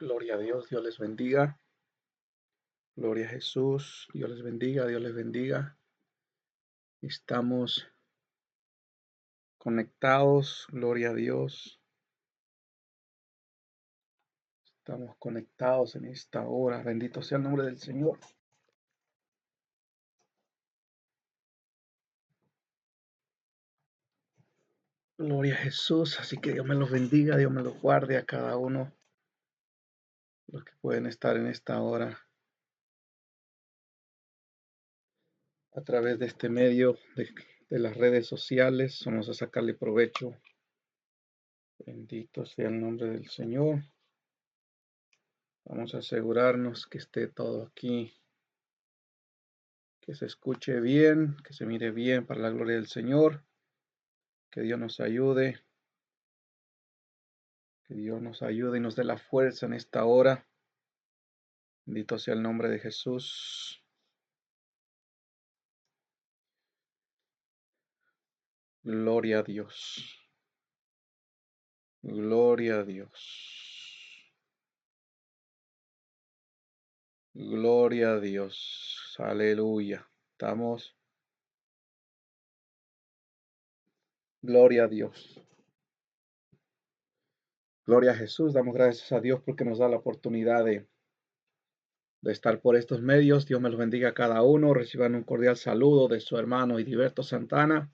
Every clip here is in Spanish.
Gloria a Dios, Dios les bendiga. Gloria a Jesús, Dios les bendiga, Dios les bendiga. Estamos conectados, gloria a Dios. Estamos conectados en esta hora. Bendito sea el nombre del Señor. Gloria a Jesús. Así que Dios me los bendiga, Dios me los guarde a cada uno, los que pueden estar en esta hora a través de este medio de las redes sociales. Vamos a sacarle provecho. Bendito sea el nombre del Señor. Vamos a asegurarnos que esté todo aquí, que se escuche bien, que se mire bien para la gloria del Señor. Que Dios nos ayude, que Dios nos ayude y nos dé la fuerza en esta hora. Bendito sea el nombre de Jesús. Gloria a Dios. Gloria a Dios. Gloria a Dios. Aleluya. Estamos. Gloria a Dios. Gloria a Jesús. Damos gracias a Dios porque nos da la oportunidad de estar por estos medios. Dios me los bendiga a cada uno. Reciban un cordial saludo de su hermano Heriberto Santana,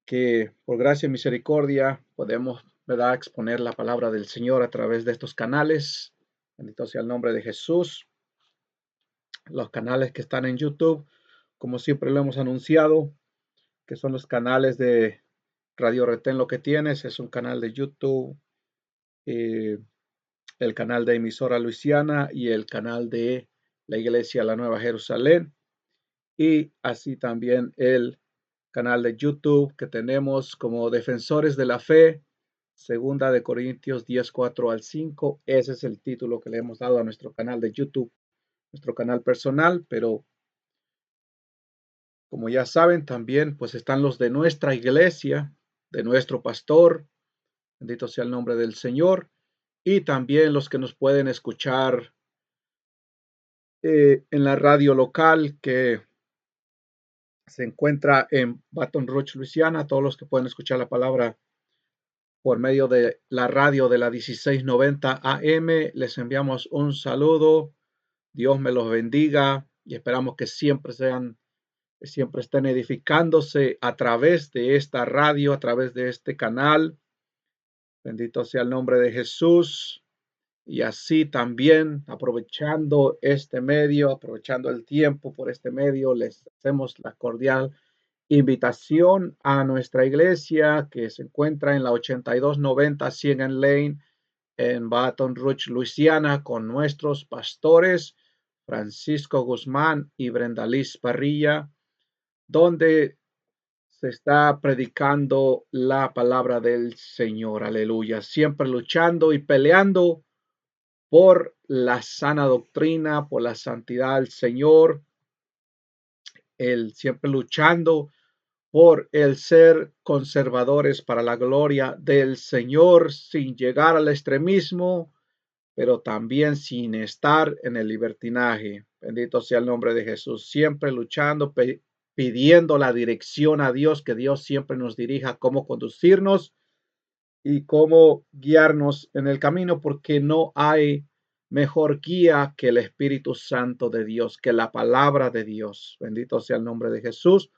que por gracia y misericordia podemos, ¿verdad?, exponer la palabra del Señor a través de estos canales. Bendito sea el nombre de Jesús. Los canales que están en YouTube, como siempre lo hemos anunciado, que son los canales de Radio Retén Lo que Tienes, es un canal de YouTube, el canal de Emisora Luisiana y el canal de la Iglesia La Nueva Jerusalén, y así también el canal de YouTube que tenemos como Defensores de la Fe, Segunda de Corintios 10, 4 al 5. Ese es el título que le hemos dado a nuestro canal de YouTube, nuestro canal personal, pero como ya saben, también pues están los de nuestra iglesia, de nuestro pastor, bendito sea el nombre del Señor, y también los que nos pueden escuchar en la radio local que se encuentra en Baton Rouge, Luisiana. Todos los que pueden escuchar la palabra por medio de la radio de la 1690 AM, les enviamos un saludo. Dios me los bendiga y esperamos que siempre estén edificándose a través de esta radio, a través de este canal. Bendito sea el nombre de Jesús. Y así también, aprovechando este medio, aprovechando el tiempo por este medio, les hacemos la cordial invitación a nuestra iglesia que se encuentra en la 8290 Siegen Lane en Baton Rouge, Luisiana, con nuestros pastores Francisco Guzmán y Brenda Liz Parrilla, donde se está predicando la palabra del Señor. Aleluya. Siempre luchando y peleando por la sana doctrina, por la santidad del Señor. Él siempre luchando por el ser conservadores para la gloria del Señor, sin llegar al extremismo, pero también sin estar en el libertinaje. Bendito sea el nombre de Jesús. Siempre luchando, pidiendo la dirección a Dios, que Dios siempre nos dirija cómo conducirnos y cómo guiarnos en el camino, porque no hay mejor guía que el Espíritu Santo de Dios, que la palabra de Dios. Bendito sea el nombre de Jesús.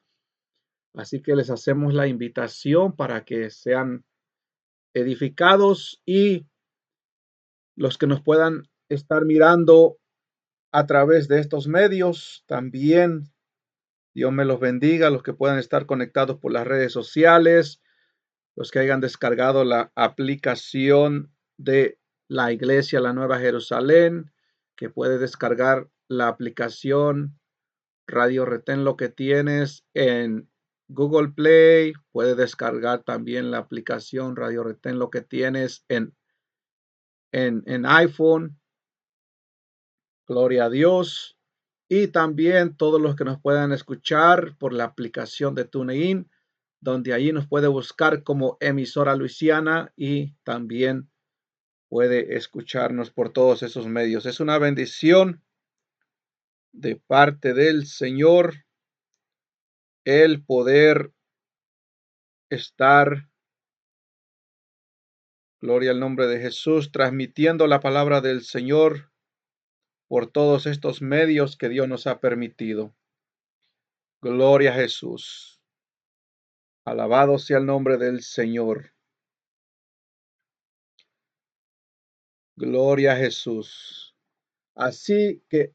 Así que les hacemos la invitación para que sean edificados, y los que nos puedan estar mirando a través de estos medios también, Dios me los bendiga. Los que puedan estar conectados por las redes sociales, los que hayan descargado la aplicación de la Iglesia La Nueva Jerusalén, que puede descargar la aplicación Radio Retén Lo que Tienes en Google Play. Puede descargar también la aplicación Radio Retén Lo que Tienes en iPhone. Gloria a Dios. Y también todos los que nos puedan escuchar por la aplicación de TuneIn, donde allí nos puede buscar como Emisora Luisiana, y también puede escucharnos por todos esos medios. Es una bendición de parte del Señor el poder estar, gloria al nombre de Jesús, transmitiendo la palabra del Señor por todos estos medios que Dios nos ha permitido. Gloria a Jesús. Alabado sea el nombre del Señor. Gloria a Jesús. Así que,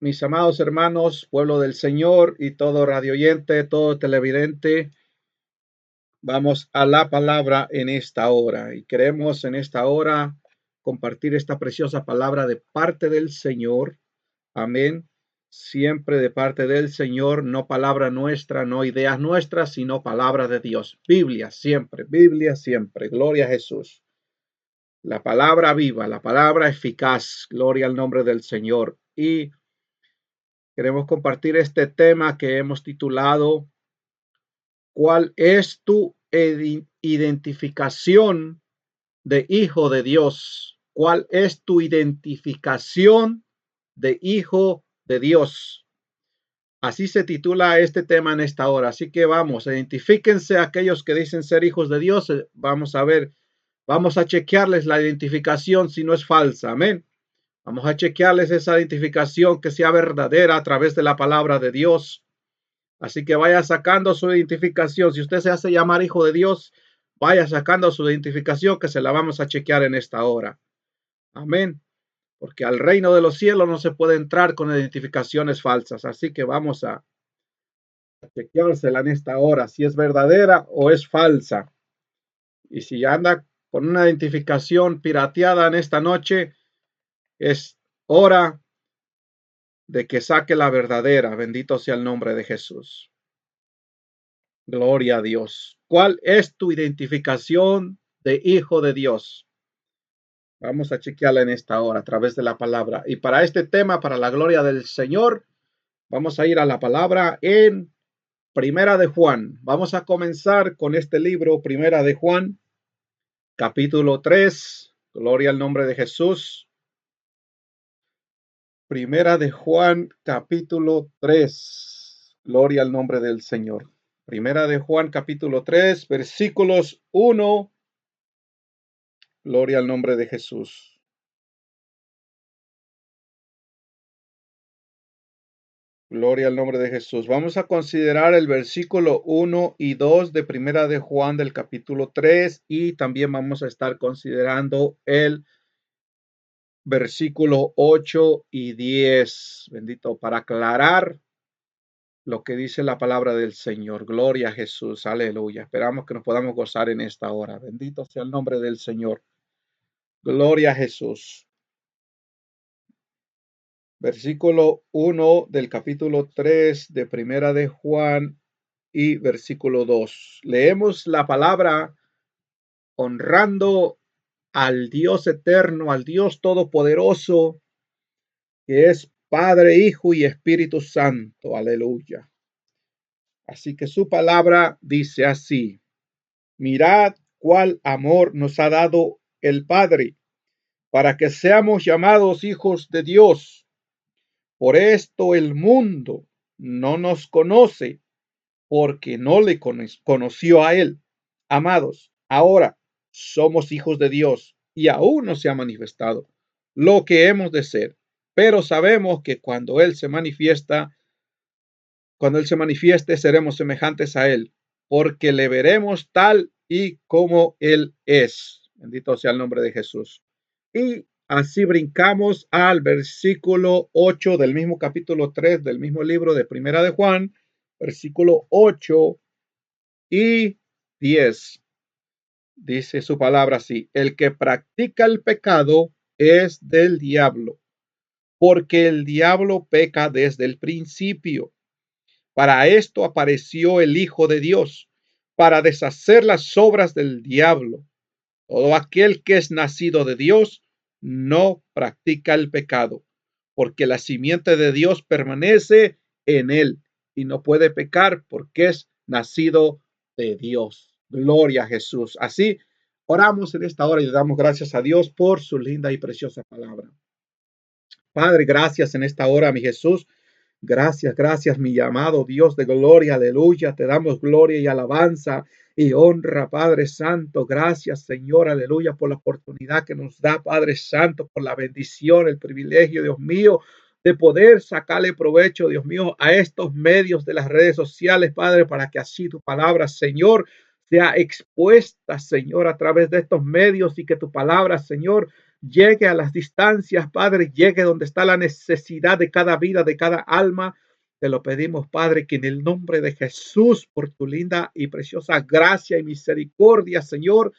mis amados hermanos, pueblo del Señor y todo radioyente, todo televidente, vamos a la palabra en esta hora y queremos en esta hora compartir esta preciosa palabra de parte del Señor. Amén. Siempre de parte del Señor, no palabra nuestra, no ideas nuestras, sino palabra de Dios. Biblia siempre, Biblia siempre. Gloria a Jesús. La palabra viva, la palabra eficaz. Gloria al nombre del Señor. Y queremos compartir este tema que hemos titulado ¿Cuál es tu identificación de hijo de Dios? ¿Cuál es tu identificación de hijo de Dios? Así se titula este tema en esta hora. Así que vamos, identifíquense aquellos que dicen ser hijos de Dios. Vamos a ver, vamos a chequearles la identificación si no es falsa. Amén. Vamos a chequearles esa identificación que sea verdadera a través de la palabra de Dios. Así que vaya sacando su identificación. Si usted se hace llamar hijo de Dios, vaya sacando su identificación que se la vamos a chequear en esta hora. Amén. Porque al reino de los cielos no se puede entrar con identificaciones falsas. Así que vamos a chequeársela en esta hora, si es verdadera o es falsa. Y si anda con una identificación pirateada en esta noche, es hora de que saque la verdadera. Bendito sea el nombre de Jesús. Gloria a Dios. ¿Cuál es tu identificación de hijo de Dios? Vamos a chequearla en esta hora a través de la palabra. Y para este tema, para la gloria del Señor, vamos a ir a la palabra en Primera de Juan. Vamos a comenzar con este libro, Primera de Juan, capítulo 3. Gloria al nombre de Jesús. Primera de Juan, capítulo 3. Gloria al nombre del Señor. Primera de Juan, capítulo 3, versículos 1. Gloria al nombre de Jesús. Gloria al nombre de Jesús. Vamos a considerar el versículo 1 y 2 de Primera de Juan del capítulo 3 y también vamos a estar considerando el versículo 8 y 10. Bendito, para aclarar lo que dice la palabra del Señor. Gloria a Jesús. Aleluya. Esperamos que nos podamos gozar en esta hora. Bendito sea el nombre del Señor. Gloria a Jesús. Versículo 1 del capítulo 3 de Primera de Juan y versículo 2. Leemos la palabra honrando al Dios eterno, al Dios todopoderoso, que es Padre, Hijo y Espíritu Santo. Aleluya. Así que su palabra dice así: mirad cuál amor nos ha dado el Padre, para que seamos llamados hijos de Dios. Por esto el mundo no nos conoce, porque no le conoció a él. Amados, ahora somos hijos de Dios y aún no se ha manifestado lo que hemos de ser, pero sabemos que cuando Él se manifieste, seremos semejantes a Él, porque le veremos tal y como Él es. Bendito sea el nombre de Jesús. Y así brincamos al versículo 8 del mismo capítulo 3 del mismo libro de Primera de Juan, versículo 8 y 10. Dice su palabra así: el que practica el pecado es del diablo, porque el diablo peca desde el principio. Para esto apareció el Hijo de Dios, para deshacer las obras del diablo. Todo aquel que es nacido de Dios no practica el pecado, porque la simiente de Dios permanece en él y no puede pecar porque es nacido de Dios. Gloria a Jesús. Así, Oramos en esta hora y le damos gracias a Dios por su linda y preciosa palabra. Padre, gracias en esta hora, mi Jesús. Gracias, gracias, mi amado Dios de gloria, aleluya. Te damos gloria y alabanza y honra, Padre Santo. Gracias, Señor, aleluya, por la oportunidad que nos da, Padre Santo, por la bendición, el privilegio, Dios mío, de poder sacarle provecho, Dios mío, a estos medios de las redes sociales, Padre, para que así tu palabra, Señor, sea expuesta, Señor, a través de estos medios y que tu palabra, Señor, llegue a las distancias, Padre, llegue donde está la necesidad de cada vida, de cada alma. Te lo pedimos, Padre, que en el nombre de Jesús, por tu linda y preciosa gracia y misericordia, Señor,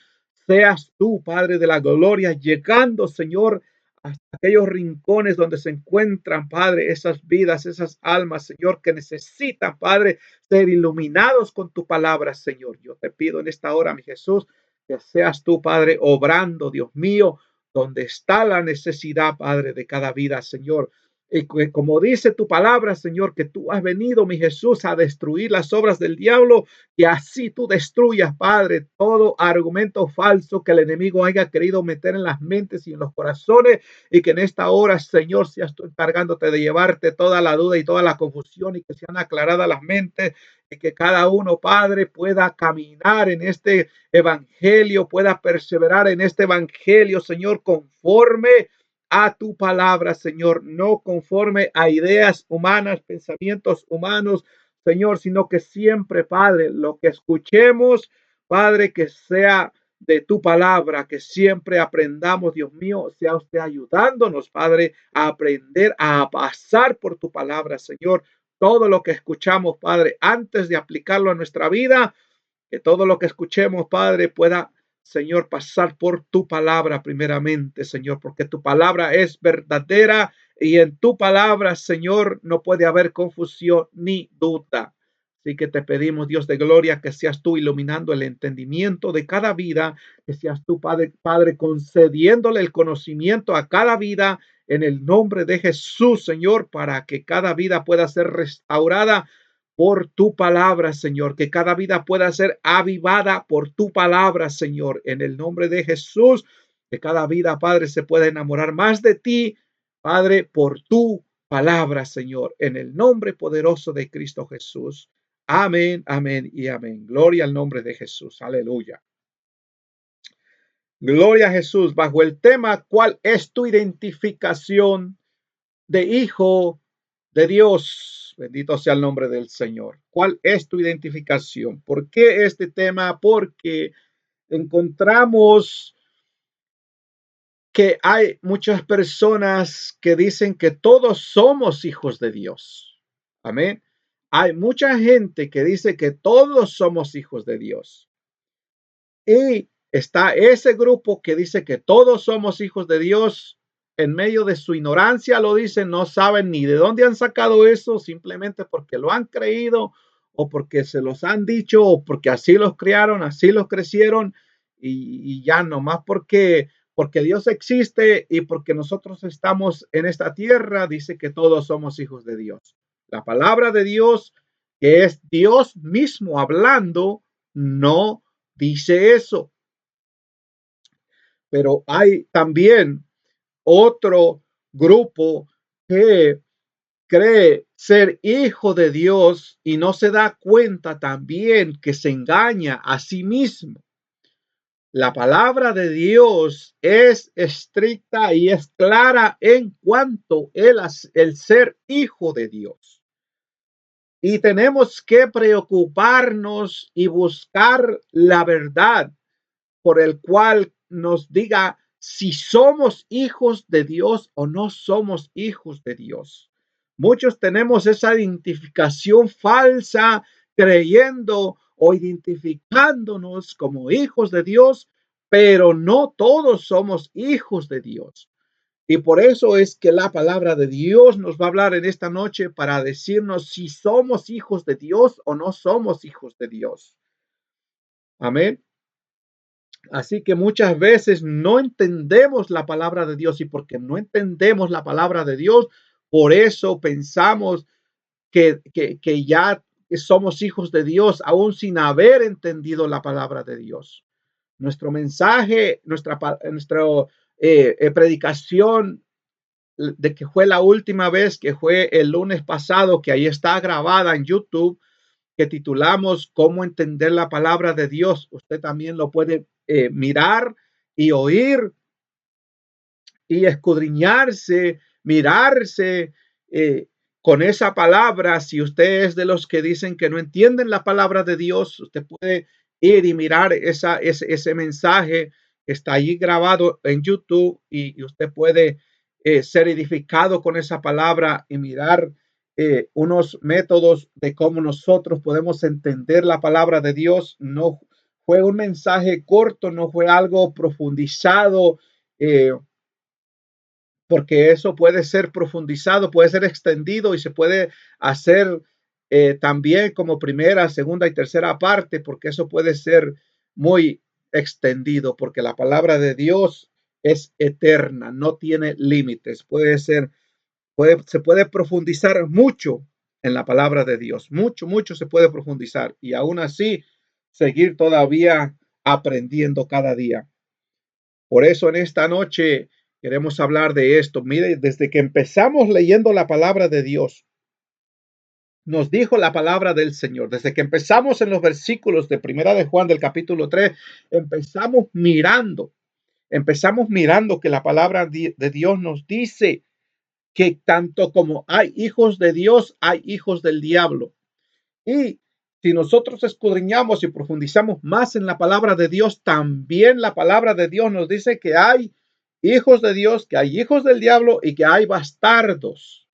seas tú, Padre de la gloria, llegando, Señor, hasta aquellos rincones donde se encuentran, Padre, esas vidas, esas almas, Señor, que necesitan, Padre, ser iluminados con tu palabra, Señor. Yo te pido en esta hora, mi Jesús, que seas tú, Padre, obrando, Dios mío, donde está la necesidad, Padre, de cada vida, Señor. Y como dice tu palabra, Señor, que tú has venido, mi Jesús, a destruir las obras del diablo, y así tú destruyas, Padre, todo argumento falso que el enemigo haya querido meter en las mentes y en los corazones, y que en esta hora, Señor, seas tú encargándote de llevarte toda la duda y toda la confusión, y que sean aclaradas las mentes, y que cada uno, Padre, pueda caminar en este evangelio, pueda perseverar en este evangelio, Señor, conforme a tu palabra, Señor, no conforme a ideas humanas, pensamientos humanos, Señor, sino que siempre, Padre, lo que escuchemos, Padre, que sea de tu palabra, que siempre aprendamos, Dios mío, sea usted ayudándonos, Padre, a aprender, a pasar por tu palabra, Señor. Todo lo que escuchamos, Padre, antes de aplicarlo a nuestra vida, que todo lo que escuchemos, Padre, pueda, Señor, pasar por tu palabra primeramente, Señor, porque tu palabra es verdadera y en tu palabra, Señor, no puede haber confusión ni duda. Así que te pedimos, Dios de gloria, que seas tú iluminando el entendimiento de cada vida, que seas tú, Padre, Padre, concediéndole el conocimiento a cada vida en el nombre de Jesús, Señor, para que cada vida pueda ser restaurada por tu palabra, Señor, que cada vida pueda ser avivada por tu palabra, Señor, en el nombre de Jesús, que cada vida, Padre, se pueda enamorar más de ti, Padre, por tu palabra, Señor, en el nombre poderoso de Cristo Jesús. Amén, amén y amén. Gloria al nombre de Jesús. Aleluya. Gloria a Jesús. Bajo el tema, ¿cuál es tu identificación de hijo de Dios? Bendito sea el nombre del Señor. ¿Cuál es tu identificación? ¿Por qué este tema? Porque encontramos que hay muchas personas que dicen que todos somos hijos de Dios. Amén. Hay mucha gente que dice que todos somos hijos de Dios. Y está ese grupo que dice que todos somos hijos de Dios. En medio de su ignorancia lo dicen, no saben ni de dónde han sacado eso, simplemente porque lo han creído o porque se los han dicho o porque así los criaron, así los crecieron y ya nomás porque Dios existe y porque nosotros estamos en esta tierra, dice que todos somos hijos de Dios. La palabra de Dios, que es Dios mismo hablando, no dice eso. Pero hay también otro grupo que cree ser hijo de Dios y no se da cuenta también que se engaña a sí mismo. La palabra de Dios es estricta y es clara en cuanto el ser hijo de Dios. Y tenemos que preocuparnos y buscar la verdad por el cual nos diga si somos hijos de Dios o no somos hijos de Dios. Muchos tenemos esa identificación falsa creyendo o identificándonos como hijos de Dios, pero no todos somos hijos de Dios. Y por eso es que la palabra de Dios nos va a hablar en esta noche para decirnos si somos hijos de Dios o no somos hijos de Dios. Amén. Así que muchas veces no entendemos la palabra de Dios y porque no entendemos la palabra de Dios, por eso pensamos que ya somos hijos de Dios, aún sin haber entendido la palabra de Dios. nuestro mensaje, nuestra predicación de que fue la última vez, que fue el lunes pasado, que ahí está grabada en YouTube, que titulamos ¿Cómo entender la palabra de Dios? Usted también lo puede mirar y oír y escudriñarse, mirarse con esa palabra. Si usted es de los que dicen que no entienden la palabra de Dios, usted puede ir y mirar ese mensaje que está allí grabado en YouTube, y usted puede ser edificado con esa palabra y mirar unos métodos de cómo nosotros podemos entender la palabra de Dios. No fue un mensaje corto, no fue algo profundizado, porque eso puede ser profundizado, puede ser extendido y se puede hacer también como primera, segunda y tercera parte, porque eso puede ser muy extendido, porque la palabra de Dios es eterna, no tiene límites, se puede profundizar mucho en la palabra de Dios, mucho se puede profundizar, y aún así seguir todavía aprendiendo cada día. Por eso en esta noche queremos hablar de esto. Mire, desde que empezamos leyendo la palabra de Dios, nos dijo la palabra del Señor. Desde que empezamos en los versículos de Primera de Juan del capítulo 3, empezamos mirando que la palabra de Dios nos dice que tanto como hay hijos de Dios, hay hijos del diablo. Y si nosotros escudriñamos y profundizamos más en la palabra de Dios, también la palabra de Dios nos dice que hay hijos de Dios, que hay hijos del diablo y que hay bastardos,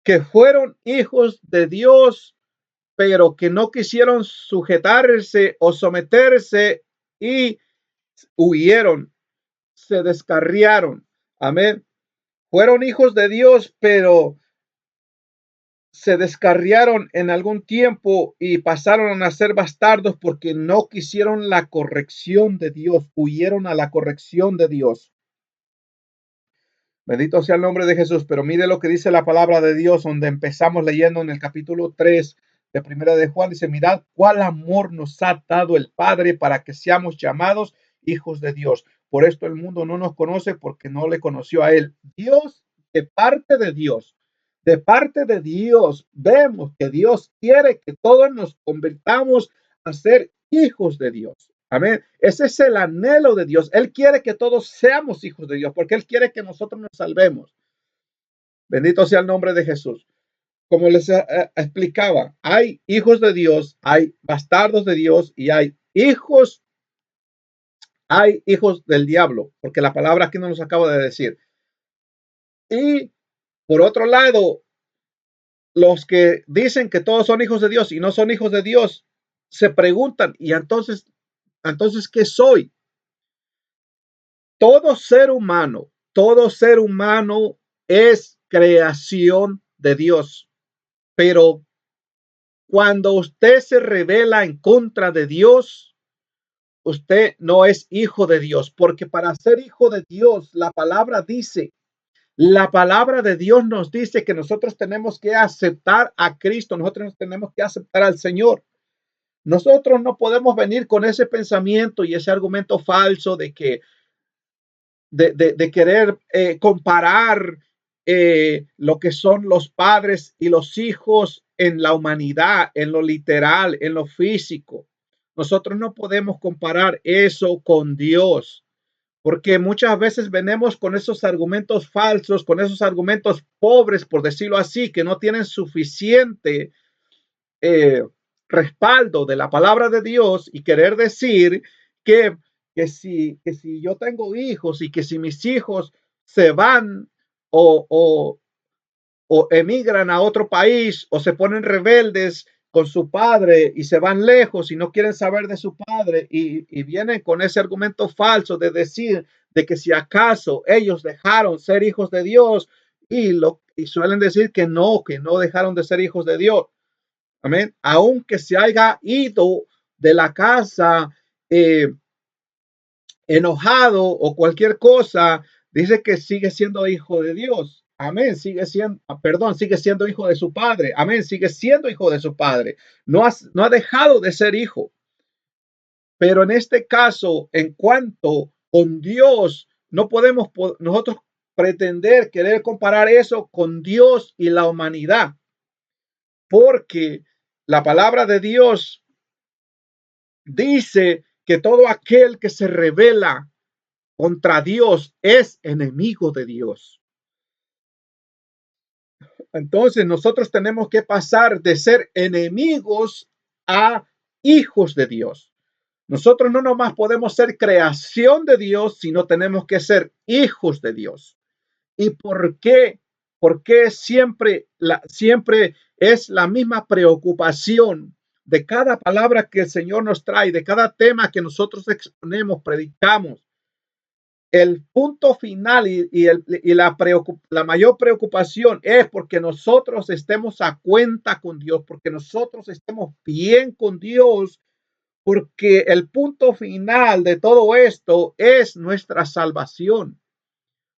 que fueron hijos de Dios, pero que no quisieron sujetarse o someterse y huyeron, se descarriaron. Amén. Fueron hijos de Dios, pero se descarriaron en algún tiempo y pasaron a ser bastardos porque no quisieron la corrección de Dios, huyeron a la corrección de Dios. Bendito sea el nombre de Jesús. Pero mire lo que dice la palabra de Dios, donde empezamos leyendo en el capítulo 3 de Primera de Juan. Dice: mirad cuál amor nos ha dado el Padre para que seamos llamados hijos de Dios. Por esto el mundo no nos conoce, porque no le conoció a él. Dios, de parte de Dios, vemos que Dios quiere que todos nos convirtamos a ser hijos de Dios. Amén. Ese es el anhelo de Dios. Él quiere que todos seamos hijos de Dios, porque Él quiere que nosotros nos salvemos. Bendito sea el nombre de Jesús. Como les explicaba, hay hijos de Dios, hay bastardos de Dios y hay hijos del diablo, porque la palabra aquí no nos acaba de decir. Y por otro lado, los que dicen que todos son hijos de Dios y no son hijos de Dios, se preguntan, ¿y entonces qué soy? Todo ser humano es creación de Dios, pero cuando usted se revela en contra de Dios, usted no es hijo de Dios, porque para ser hijo de Dios, la palabra de Dios nos dice que nosotros tenemos que aceptar a Cristo, nosotros tenemos que aceptar al Señor. Nosotros no podemos venir con ese pensamiento y ese argumento falso de que de querer comparar lo que son los padres y los hijos en la humanidad, en lo literal, en lo físico. Nosotros no podemos comparar eso con Dios, porque muchas veces venimos con esos argumentos falsos, con esos argumentos pobres, por decirlo así, que no tienen suficiente eh, respaldo de la palabra de Dios, y querer decir que, que si yo tengo hijos y que si mis hijos se van o, o, o emigran a otro país o se ponen rebeldes con su padre y se van lejos y no quieren saber de su padre, y vienen con ese argumento falso de decir de que si acaso ellos dejaron ser hijos de Dios, y suelen decir que no dejaron de ser hijos de Dios. Amén. Aunque se haya ido de la casa enojado o cualquier cosa, dice que sigue siendo hijo de Dios. Amén. Sigue siendo hijo de su padre. Amén. Sigue siendo hijo de su padre. No ha dejado de ser hijo. Pero en este caso, en cuanto con Dios, no podemos nosotros pretender, querer comparar eso con Dios y la humanidad, porque la palabra de Dios dice que todo aquel que se revela contra Dios es enemigo de Dios. Entonces nosotros tenemos que pasar de ser enemigos a hijos de Dios. Nosotros no nomás podemos ser creación de Dios, sino tenemos que ser hijos de Dios. ¿Y por qué? Porque siempre es la misma preocupación de cada palabra que el Señor nos trae, de cada tema que nosotros exponemos, predicamos. El punto final y la mayor preocupación es porque nosotros estemos a cuenta con Dios, porque nosotros estemos bien con Dios, porque el punto final de todo esto es nuestra salvación.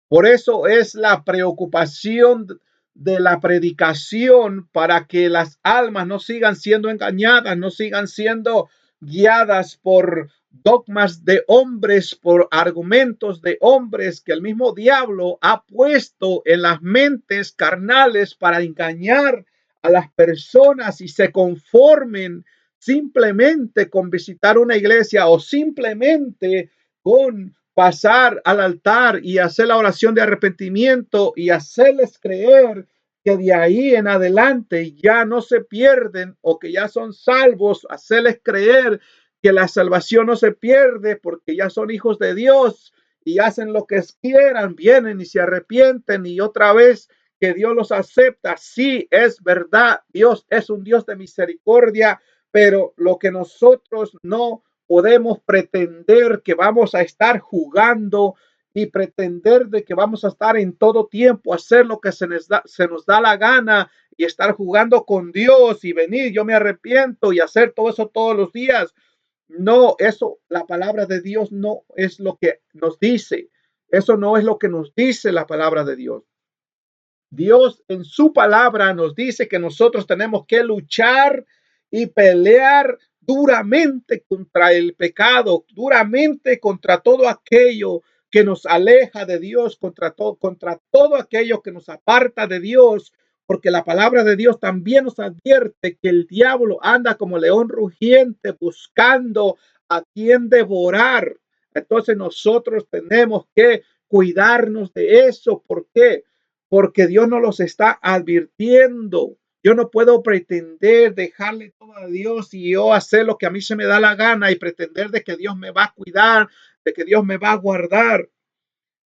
Por eso es la preocupación de la predicación, para que las almas no sigan siendo engañadas, no sigan siendo guiadas por dogmas de hombres, por argumentos de hombres que el mismo diablo ha puesto en las mentes carnales para engañar a las personas y se conformen simplemente con visitar una iglesia o simplemente con pasar al altar y hacer la oración de arrepentimiento y hacerles creer que de ahí en adelante ya no se pierden o que ya son salvos, hacerles creer que la salvación no se pierde porque ya son hijos de Dios y hacen lo que quieran, vienen y se arrepienten y otra vez que Dios los acepta. Sí, es verdad, Dios es un Dios de misericordia, pero lo que nosotros no podemos pretender que vamos a estar jugando y pretender de que vamos a estar en todo tiempo, hacer lo que se nos da la gana y estar jugando con Dios y venir, yo me arrepiento y hacer todo eso todos los días. No, eso, la palabra de Dios no es lo que nos dice. Eso no es lo que nos dice la palabra de Dios. Dios en su palabra nos dice que nosotros tenemos que luchar y pelear duramente contra el pecado, duramente contra todo aquello que nos aleja de Dios, contra todo aquello que nos aparta de Dios, porque la palabra de Dios también nos advierte que el diablo anda como león rugiente buscando a quien devorar. Entonces nosotros tenemos que cuidarnos de eso. ¿Por qué? Porque Dios nos los está advirtiendo. Yo no puedo pretender dejarle todo a Dios y yo hacer lo que a mí se me da la gana y pretender de que Dios me va a cuidar, de que Dios me va a guardar.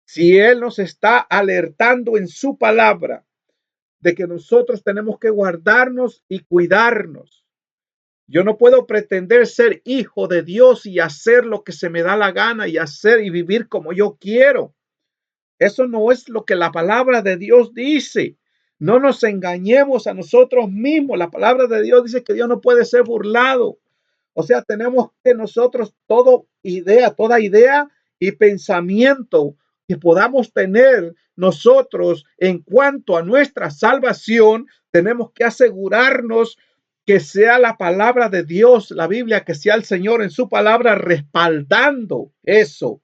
Si Él nos está alertando en su palabra de que nosotros tenemos que guardarnos y cuidarnos. Yo no puedo pretender ser hijo de Dios y hacer lo que se me da la gana y hacer y vivir como yo quiero. Eso no es lo que la palabra de Dios dice. No nos engañemos a nosotros mismos. La palabra de Dios dice que Dios no puede ser burlado. O sea, tenemos que nosotros toda idea y pensamiento que podamos tener nosotros en cuanto a nuestra salvación, tenemos que asegurarnos que sea la palabra de Dios, la Biblia, que sea el Señor en su palabra respaldando eso,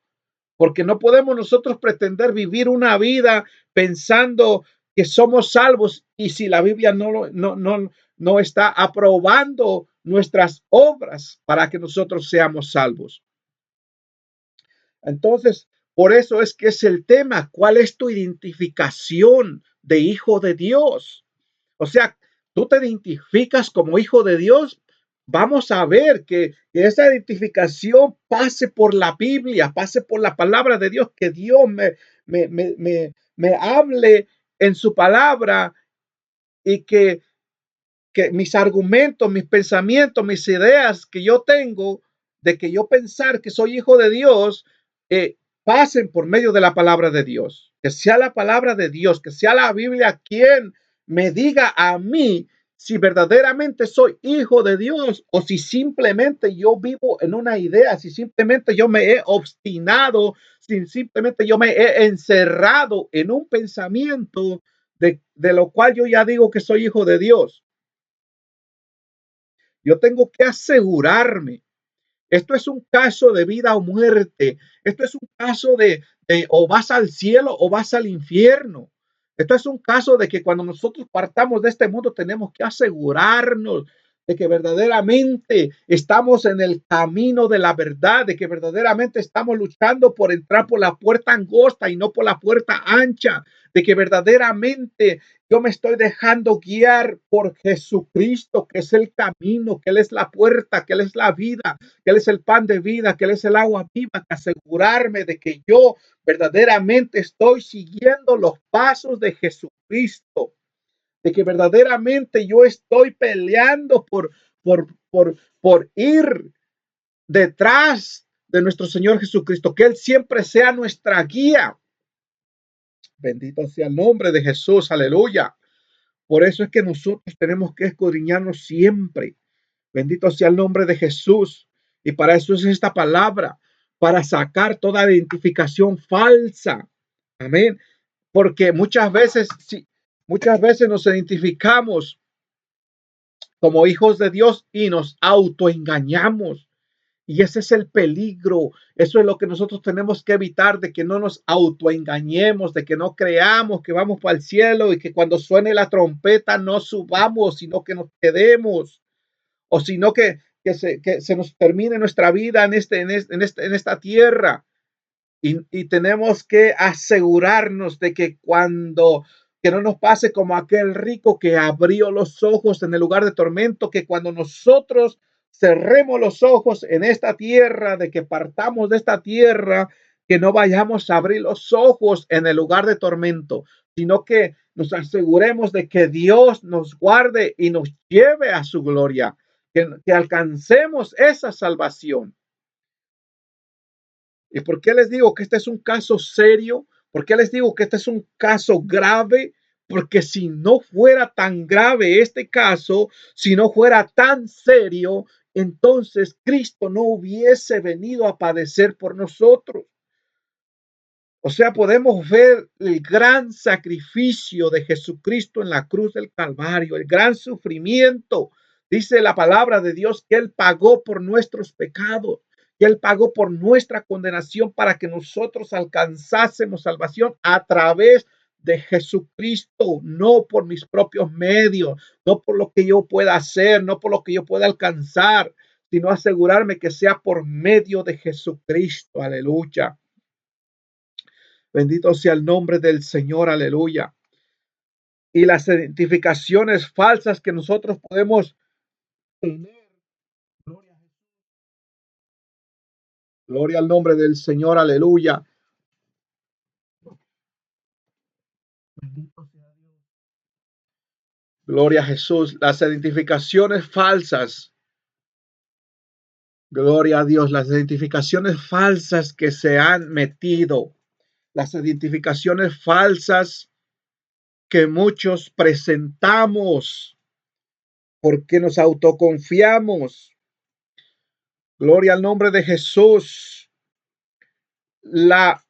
porque no podemos nosotros pretender vivir una vida pensando que somos salvos y si la Biblia no está aprobando nuestras obras para que nosotros seamos salvos. Entonces, por eso es que es el tema, ¿cuál es tu identificación de hijo de Dios? O sea, tú te identificas como hijo de Dios. Vamos a ver que esa identificación pase por la Biblia, pase por la palabra de Dios, que Dios me hable en su palabra y que mis argumentos, mis pensamientos, mis ideas que yo tengo de que yo pensar que soy hijo de Dios, pasen por medio de la palabra de Dios. Que sea la palabra de Dios, que sea la Biblia quien me diga a mí si verdaderamente soy hijo de Dios o si simplemente yo vivo en una idea, si simplemente yo me he obstinado, si simplemente yo me he encerrado en un pensamiento de lo cual yo ya digo que soy hijo de Dios. Yo tengo que asegurarme Esto es un caso de vida o muerte. Esto es un caso de o vas al cielo o vas al infierno. Esto es un caso de que cuando nosotros partamos de este mundo tenemos que asegurarnos de que verdaderamente estamos en el camino de la verdad, de que verdaderamente estamos luchando por entrar por la puerta angosta y no por la puerta ancha, de que verdaderamente yo me estoy dejando guiar por Jesucristo, que es el camino, que Él es la puerta, que Él es la vida, que Él es el pan de vida, que Él es el agua viva, que asegurarme de que yo verdaderamente estoy siguiendo los pasos de Jesucristo, de que verdaderamente yo estoy peleando por ir detrás de nuestro Señor Jesucristo, que Él siempre sea nuestra guía. Bendito sea el nombre de Jesús, aleluya. Por eso es que nosotros tenemos que escudriñarnos siempre. Bendito sea el nombre de Jesús. Y para eso es esta palabra, para sacar toda identificación falsa. Amén. Porque muchas veces, sí, muchas veces nos identificamos como hijos de Dios y nos autoengañamos. Y ese es el peligro. Eso es lo que nosotros tenemos que evitar, de que no nos autoengañemos, de que no creamos que vamos para el cielo y que cuando suene la trompeta no subamos, sino que nos quedemos, o sino que se nos termine nuestra vida en esta tierra. Y tenemos que asegurarnos de que que no nos pase como aquel rico que abrió los ojos en el lugar de tormento, que cuando nosotros cerremos los ojos en esta tierra, de que partamos de esta tierra, que no vayamos a abrir los ojos en el lugar de tormento, sino que nos aseguremos de que Dios nos guarde y nos lleve a su gloria, que alcancemos esa salvación. ¿Y por qué les digo que este es un caso serio? ¿Por qué les digo que este es un caso grave? Porque si no fuera tan grave este caso, si no fuera tan serio, entonces Cristo no hubiese venido a padecer por nosotros. O sea, podemos ver el gran sacrificio de Jesucristo en la cruz del Calvario, el gran sufrimiento. Dice la palabra de Dios que Él pagó por nuestros pecados, que Él pagó por nuestra condenación para que nosotros alcanzásemos salvación a través de Jesucristo, no por mis propios medios, no por lo que yo pueda hacer, no por lo que yo pueda alcanzar, sino asegurarme que sea por medio de Jesucristo. Aleluya. Bendito sea el nombre del Señor, aleluya. Y las identificaciones falsas que nosotros podemos tener. Gloria al nombre del Señor, aleluya. Gloria a Jesús. Las identificaciones falsas. Gloria a Dios. Las identificaciones falsas que se han metido. Las identificaciones falsas que muchos presentamos porque nos autoconfiamos. Gloria al nombre de Jesús. La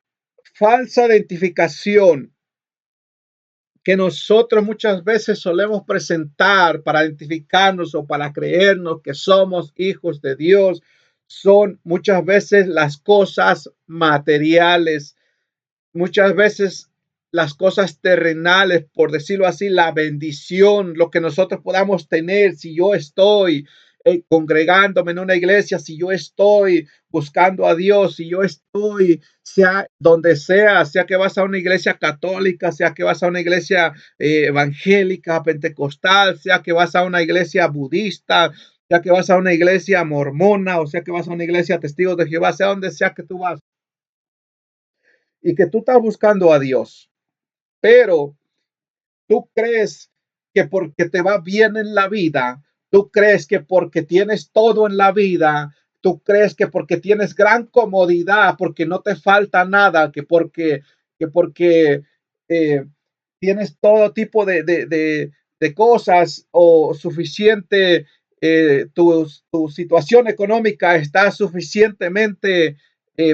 falsa identificación que nosotros muchas veces solemos presentar para identificarnos o para creernos que somos hijos de Dios son muchas veces las cosas materiales, muchas veces las cosas terrenales, por decirlo así, la bendición, lo que nosotros podamos tener si yo estoy congregándome en una iglesia, si yo estoy buscando a Dios, si yo estoy, sea donde sea que vas a una iglesia católica, sea que vas a una iglesia evangélica, pentecostal, sea que vas a una iglesia budista, sea que vas a una iglesia mormona, o sea que vas a una iglesia testigos de Jehová, sea donde sea que tú vas, y que tú estás buscando a Dios, pero tú crees que porque te va bien en la vida, tú crees que porque tienes todo en la vida, tú crees que porque tienes gran comodidad, porque no te falta nada, que porque eh, tienes todo tipo de cosas o suficiente, tu situación económica está suficientemente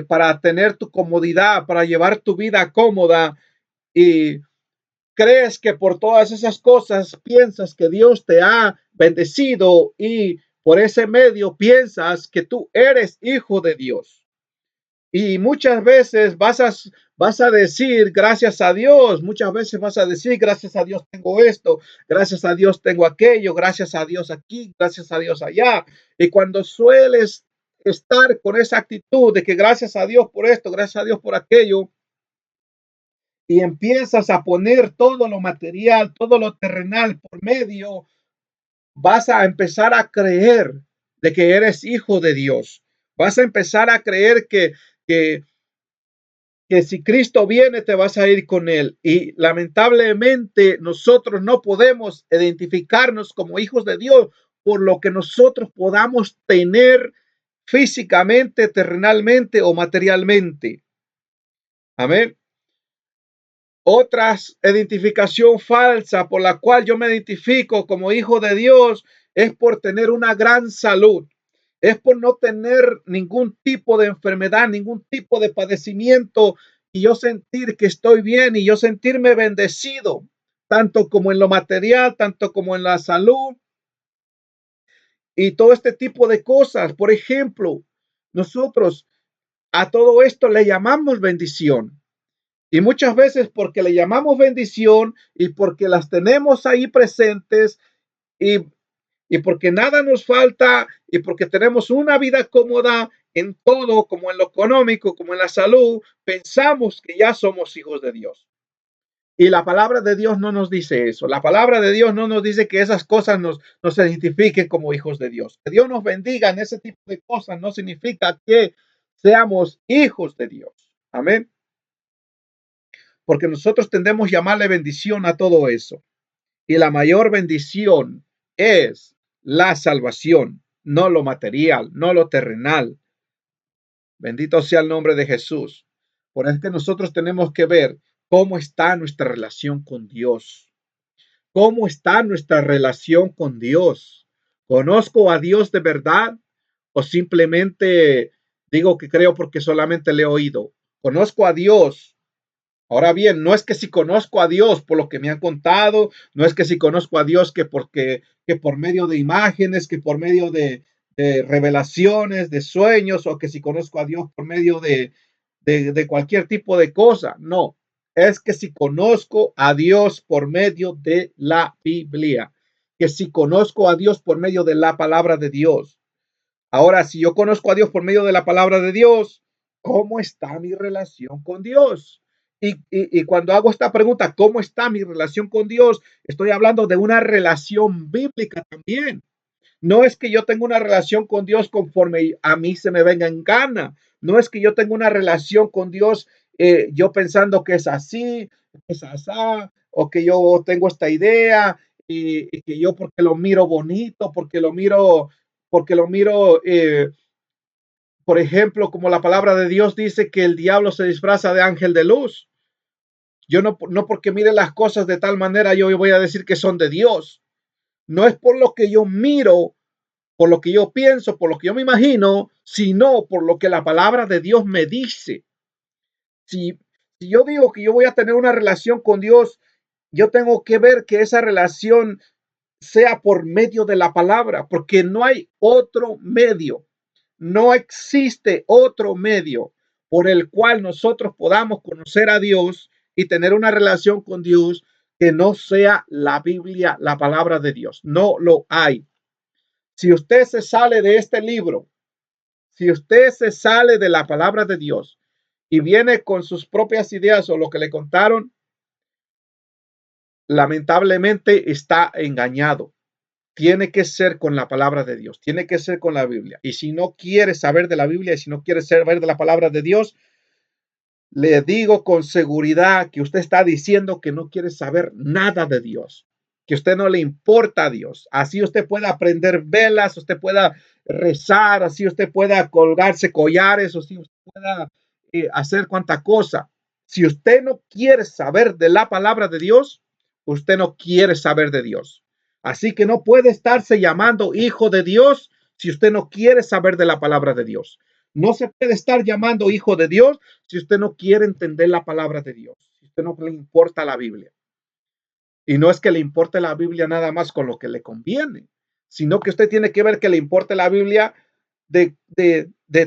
para tener tu comodidad, para llevar tu vida cómoda y crees que por todas esas cosas piensas que Dios te ha bendecido y por ese medio piensas que tú eres hijo de Dios. Y muchas veces vas a decir gracias a Dios, muchas veces vas a decir gracias a Dios tengo esto, gracias a Dios tengo aquello, gracias a Dios aquí, gracias a Dios allá. Y cuando sueles estar con esa actitud de que gracias a Dios por esto, gracias a Dios por aquello, y empiezas a poner todo lo material, todo lo terrenal por medio, vas a empezar a creer de que eres hijo de Dios. Vas a empezar a creer que, que si Cristo viene, te vas a ir con él. Y lamentablemente nosotros no podemos identificarnos como hijos de Dios por lo que nosotros podamos tener físicamente, terrenalmente o materialmente. Amén. Otra identificación falsa por la cual yo me identifico como hijo de Dios es por tener una gran salud, es por no tener ningún tipo de enfermedad, ningún tipo de padecimiento y yo sentir que estoy bien y yo sentirme bendecido, tanto como en lo material, tanto como en la salud y todo este tipo de cosas. Por ejemplo, nosotros a todo esto le llamamos bendición. Y muchas veces porque le llamamos bendición y porque las tenemos ahí presentes y, y porque nada nos falta y porque tenemos una vida cómoda en todo, como en lo económico, como en la salud, pensamos que ya somos hijos de Dios. Y la palabra de Dios no nos dice eso. La palabra de Dios no nos dice que esas cosas nos identifiquen como hijos de Dios. Que Dios nos bendiga en ese tipo de cosas no significa que seamos hijos de Dios. Amén. Porque nosotros tendemos a llamarle bendición a todo eso. Y la mayor bendición es la salvación, no lo material, no lo terrenal. Bendito sea el nombre de Jesús. Por eso es que nosotros tenemos que ver cómo está nuestra relación con Dios. ¿Cómo está nuestra relación con Dios? ¿Conozco a Dios de verdad o simplemente digo que creo porque solamente le he oído? ¿Conozco a Dios? Ahora bien, no es que si conozco a Dios por lo que me han contado, no es que si conozco a Dios que por medio de imágenes, que por medio de revelaciones, de sueños, o que si conozco a Dios por medio de cualquier tipo de cosa. No, es que si conozco a Dios por medio de la Biblia, que si conozco a Dios por medio de la palabra de Dios. Ahora, si yo conozco a Dios por medio de la palabra de Dios, ¿cómo está mi relación con Dios? Y cuando hago esta pregunta, ¿cómo está mi relación con Dios? Estoy hablando de una relación bíblica también. No es que yo tenga una relación con Dios conforme a mí se me venga en gana. No es que yo tenga una relación con Dios yo pensando que es así, es asá, o que yo tengo esta idea y que yo porque lo miro bonito, porque lo miro, por ejemplo, como la palabra de Dios dice que el diablo se disfraza de ángel de luz. Yo no porque mire las cosas de tal manera, yo voy a decir que son de Dios. No es por lo que yo miro, por lo que yo pienso, por lo que yo me imagino, sino por lo que la palabra de Dios me dice. Si, si yo digo que yo voy a tener una relación con Dios, yo tengo que ver que esa relación sea por medio de la palabra, porque no hay otro medio, no existe otro medio por el cual nosotros podamos conocer a Dios y tener una relación con Dios que no sea la Biblia, la palabra de Dios. No lo hay. Si usted se sale de este libro, si usted se sale de la palabra de Dios y viene con sus propias ideas o lo que le contaron, lamentablemente está engañado. Tiene que ser con la palabra de Dios, tiene que ser con la Biblia. Y si no quiere saber de la Biblia y si no quiere saber de la palabra de Dios, le digo con seguridad que usted está diciendo que no quiere saber nada de Dios, que usted no le importa a Dios. Así usted pueda aprender velas, usted pueda rezar, así usted pueda colgarse collares, o si usted pueda hacer cuanta cosa. Si usted no quiere saber de la palabra de Dios, usted no quiere saber de Dios. Así que no puede estarse llamando hijo de Dios si usted no quiere saber de la palabra de Dios. No se puede estar llamando hijo de Dios si usted no quiere entender la palabra de Dios, si usted no le importa la Biblia. Y no es que le importe la Biblia nada más con lo que le conviene, sino que usted tiene que ver que le importe la Biblia de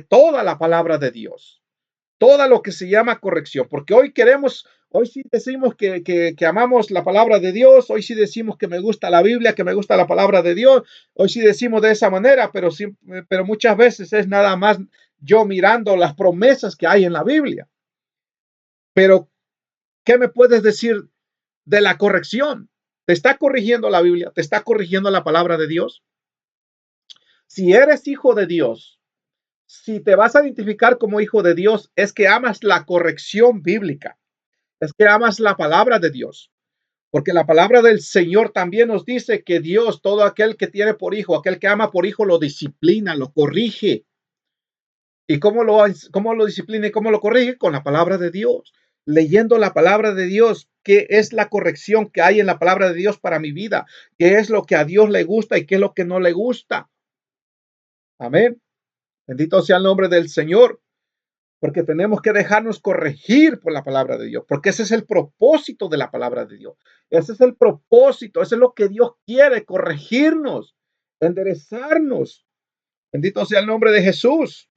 toda la palabra de Dios, todo lo que se llama corrección, porque hoy sí decimos que amamos la palabra de Dios, hoy sí decimos que me gusta la Biblia, que me gusta la palabra de Dios, hoy sí decimos de esa manera, pero muchas veces es nada más yo mirando las promesas que hay en la Biblia. Pero, ¿qué me puedes decir de la corrección? ¿Te está corrigiendo la Biblia? ¿Te está corrigiendo la palabra de Dios? Si eres hijo de Dios, si te vas a identificar como hijo de Dios, es que amas la corrección bíblica, es que amas la palabra de Dios, porque la palabra del Señor también nos dice que Dios, todo aquel que tiene por hijo, aquel que ama por hijo, lo disciplina, lo corrige. ¿Y cómo lo disciplina y cómo lo corrige? Con la palabra de Dios, leyendo la palabra de Dios, qué es la corrección que hay en la palabra de Dios para mi vida, qué es lo que a Dios le gusta y qué es lo que no le gusta. Amén. Bendito sea el nombre del Señor, porque tenemos que dejarnos corregir por la palabra de Dios, porque ese es el propósito de la palabra de Dios. Ese es el propósito, eso es lo que Dios quiere, corregirnos, enderezarnos. Bendito sea el nombre de Jesús.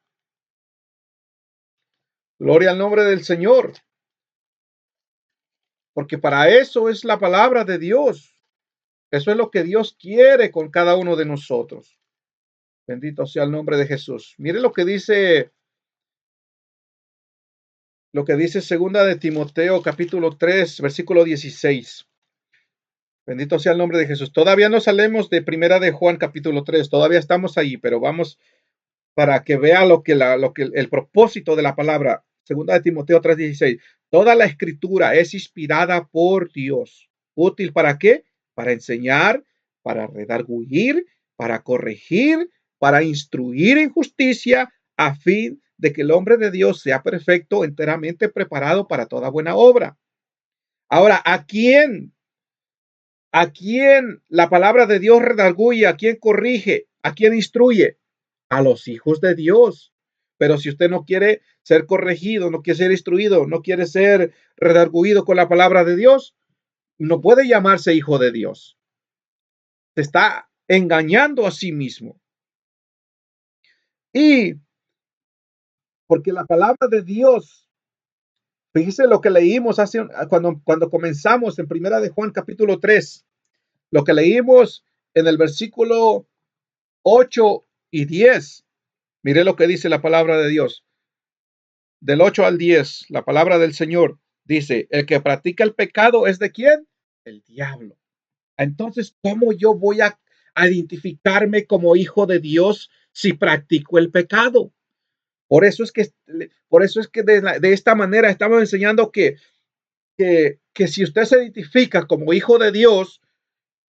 Gloria al nombre del Señor, porque para eso es la palabra de Dios. Eso es lo que Dios quiere con cada uno de nosotros. Bendito sea el nombre de Jesús. Mire lo que dice segunda de Timoteo capítulo 3, versículo 16. Bendito sea el nombre de Jesús. Todavía no salimos de primera de Juan capítulo 3, todavía estamos ahí, pero vamos para que vea lo que el propósito de la palabra. Segunda de Timoteo 3:16. Toda la escritura es inspirada por Dios. ¿Útil para qué? Para enseñar, para redarguir, para corregir, para instruir en justicia, a fin de que el hombre de Dios sea perfecto, enteramente preparado para toda buena obra. Ahora, ¿a quién la palabra de Dios redarguye? ¿A quién corrige? ¿A quién instruye? A los hijos de Dios. Pero si usted no quiere ser corregido, no quiere ser instruido, no quiere ser redarguido con la palabra de Dios, no puede llamarse hijo de Dios. Se está engañando a sí mismo. Y porque la palabra de Dios, fíjese lo que leímos cuando comenzamos en primera de Juan capítulo 3, lo que leímos en el versículo 8 y 10. Mire lo que dice la palabra de Dios. Del 8 al 10, la palabra del Señor dice, el que practica el pecado es de quién? El diablo. Entonces, ¿cómo yo voy a identificarme como hijo de Dios si practico el pecado? Por eso es que de esta manera estamos enseñando que si usted se identifica como hijo de Dios,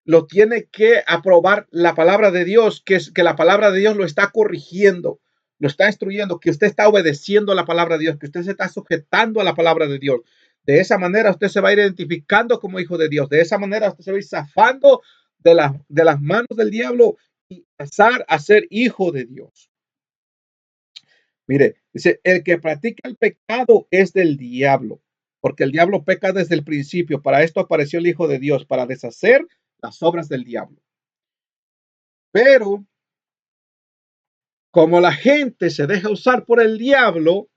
lo tiene que aprobar la palabra de Dios, que la palabra de Dios lo está corrigiendo, lo está instruyendo, que usted está obedeciendo a la palabra de Dios, que usted se está sujetando a la palabra de Dios. De esa manera usted se va a ir identificando como hijo de Dios. De esa manera usted se va a ir zafando de las manos del diablo y pasar a ser hijo de Dios. Mire, dice, el que practica el pecado es del diablo, porque el diablo peca desde el principio. Para esto apareció el Hijo de Dios, para deshacer las obras del diablo. Pero como la gente se deja usar por el diablo,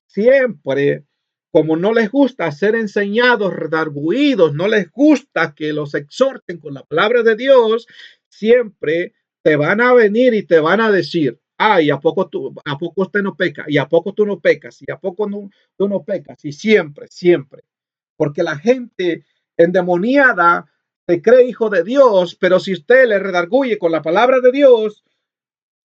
siempre, como no les gusta ser enseñados, redarguidos, no les gusta que los exhorten con la palabra de Dios, siempre te van a venir y te van a decir, ay, ¿a poco usted no peca? ¿Y a poco tú no pecas? ¿Y a poco tú no pecas? Y siempre, siempre. Porque la gente endemoniada se cree hijo de Dios, pero si usted le redarguye con la palabra de Dios,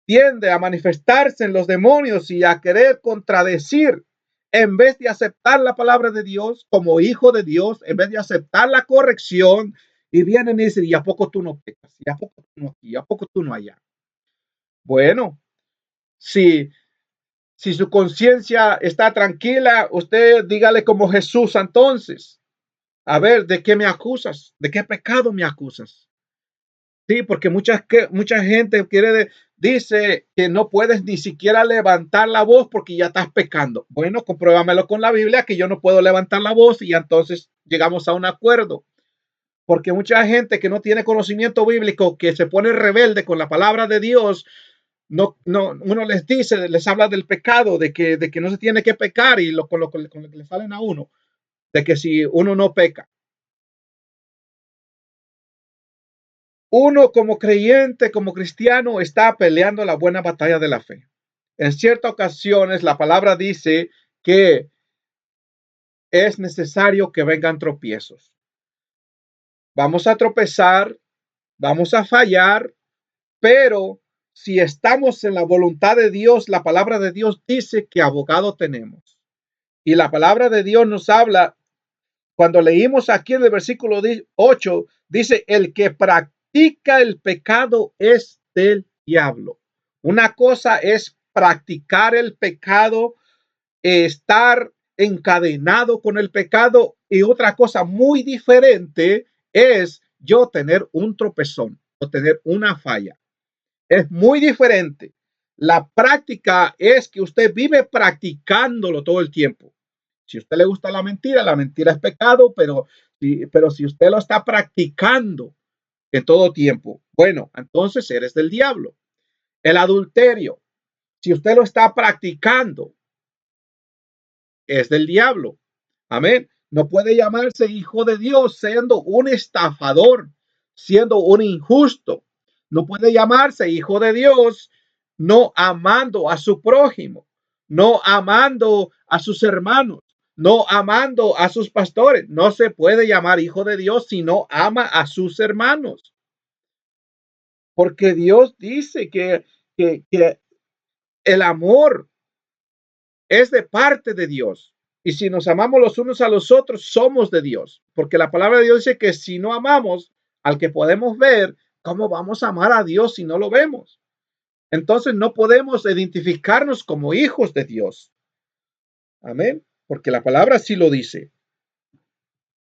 tiende a manifestarse en los demonios y a querer contradecir en vez de aceptar la palabra de Dios como hijo de Dios, en vez de aceptar la corrección, y vienen y dicen, ¿y a poco tú no pecas? ¿Y a poco tú no aquí? ¿Y a poco tú no allá? Bueno, si su conciencia está tranquila, usted dígale como Jesús entonces, a ver, ¿de qué me acusas? ¿De qué pecado me acusas? Sí, porque mucha gente dice que no puedes ni siquiera levantar la voz porque ya estás pecando. Bueno, compruébamelo con la Biblia que yo no puedo levantar la voz y entonces llegamos a un acuerdo. Porque mucha gente que no tiene conocimiento bíblico, que se pone rebelde con la palabra de Dios, uno les dice, les habla del pecado, de que no se tiene que pecar y con lo que le salen a uno, de que si uno no peca. Uno como creyente, como cristiano, está peleando la buena batalla de la fe. En ciertas ocasiones la palabra dice que es necesario que vengan tropiezos. Vamos a tropezar, vamos a fallar, pero si estamos en la voluntad de Dios, la palabra de Dios dice que abogado tenemos. Y la palabra de Dios nos habla, cuando leímos aquí en el versículo 8, dice, el que practica el pecado es del diablo. Una cosa es practicar el pecado, estar encadenado con el pecado, y otra cosa muy diferente es yo tener un tropezón o tener una falla. Es muy diferente. La práctica es que usted vive practicándolo todo el tiempo. Si a usted le gusta la mentira es pecado, pero si usted lo está practicando en todo tiempo, bueno, entonces eres del diablo. El adulterio, si usted lo está practicando, es del diablo. Amén. No puede llamarse hijo de Dios siendo un estafador, siendo un injusto. No puede llamarse hijo de Dios no amando a su prójimo, no amando a sus hermanos, no amando a sus pastores. No se puede llamar hijo de Dios si no ama a sus hermanos. Porque Dios dice que el amor es de parte de Dios. Y si nos amamos los unos a los otros, somos de Dios. Porque la palabra de Dios dice que si no amamos al que podemos ver, ¿cómo vamos a amar a Dios si no lo vemos? Entonces no podemos identificarnos como hijos de Dios. Amén. Porque la palabra sí lo dice.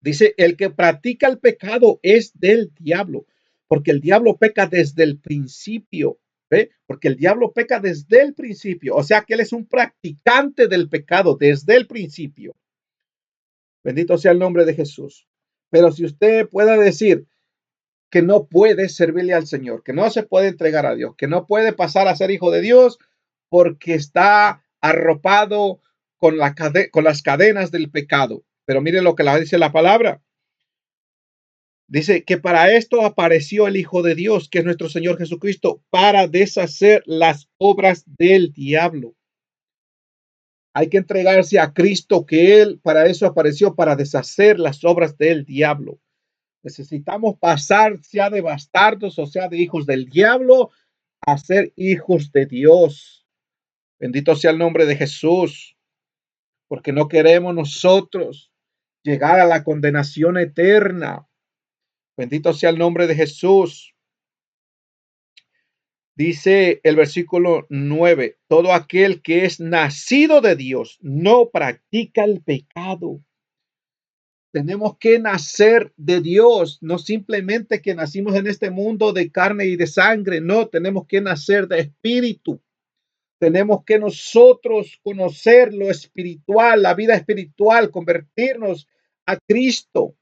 Dice, el que practica el pecado es del diablo. Porque el diablo peca desde el principio. ¿Ve? Porque el diablo peca desde el principio. O sea que él es un practicante del pecado desde el principio. Bendito sea el nombre de Jesús. Pero si usted puede decir que no puede servirle al Señor, que no se puede entregar a Dios, que no puede pasar a ser hijo de Dios porque está arropado con las cadenas del pecado. Pero mire lo que dice la palabra. Dice que para esto apareció el Hijo de Dios, que es nuestro Señor Jesucristo, para deshacer las obras del diablo. Hay que entregarse a Cristo, que Él para eso apareció, para deshacer las obras del diablo. Necesitamos pasar, sea de bastardos o sea de hijos del diablo, a ser hijos de Dios. Bendito sea el nombre de Jesús, porque no queremos nosotros llegar a la condenación eterna. Bendito sea el nombre de Jesús. Dice el versículo 9, todo aquel que es nacido de Dios no practica el pecado. Tenemos que nacer de Dios, no simplemente que nacimos en este mundo de carne y de sangre, no, tenemos que nacer de espíritu. Tenemos que nosotros conocer lo espiritual, la vida espiritual, convertirnos a Cristo.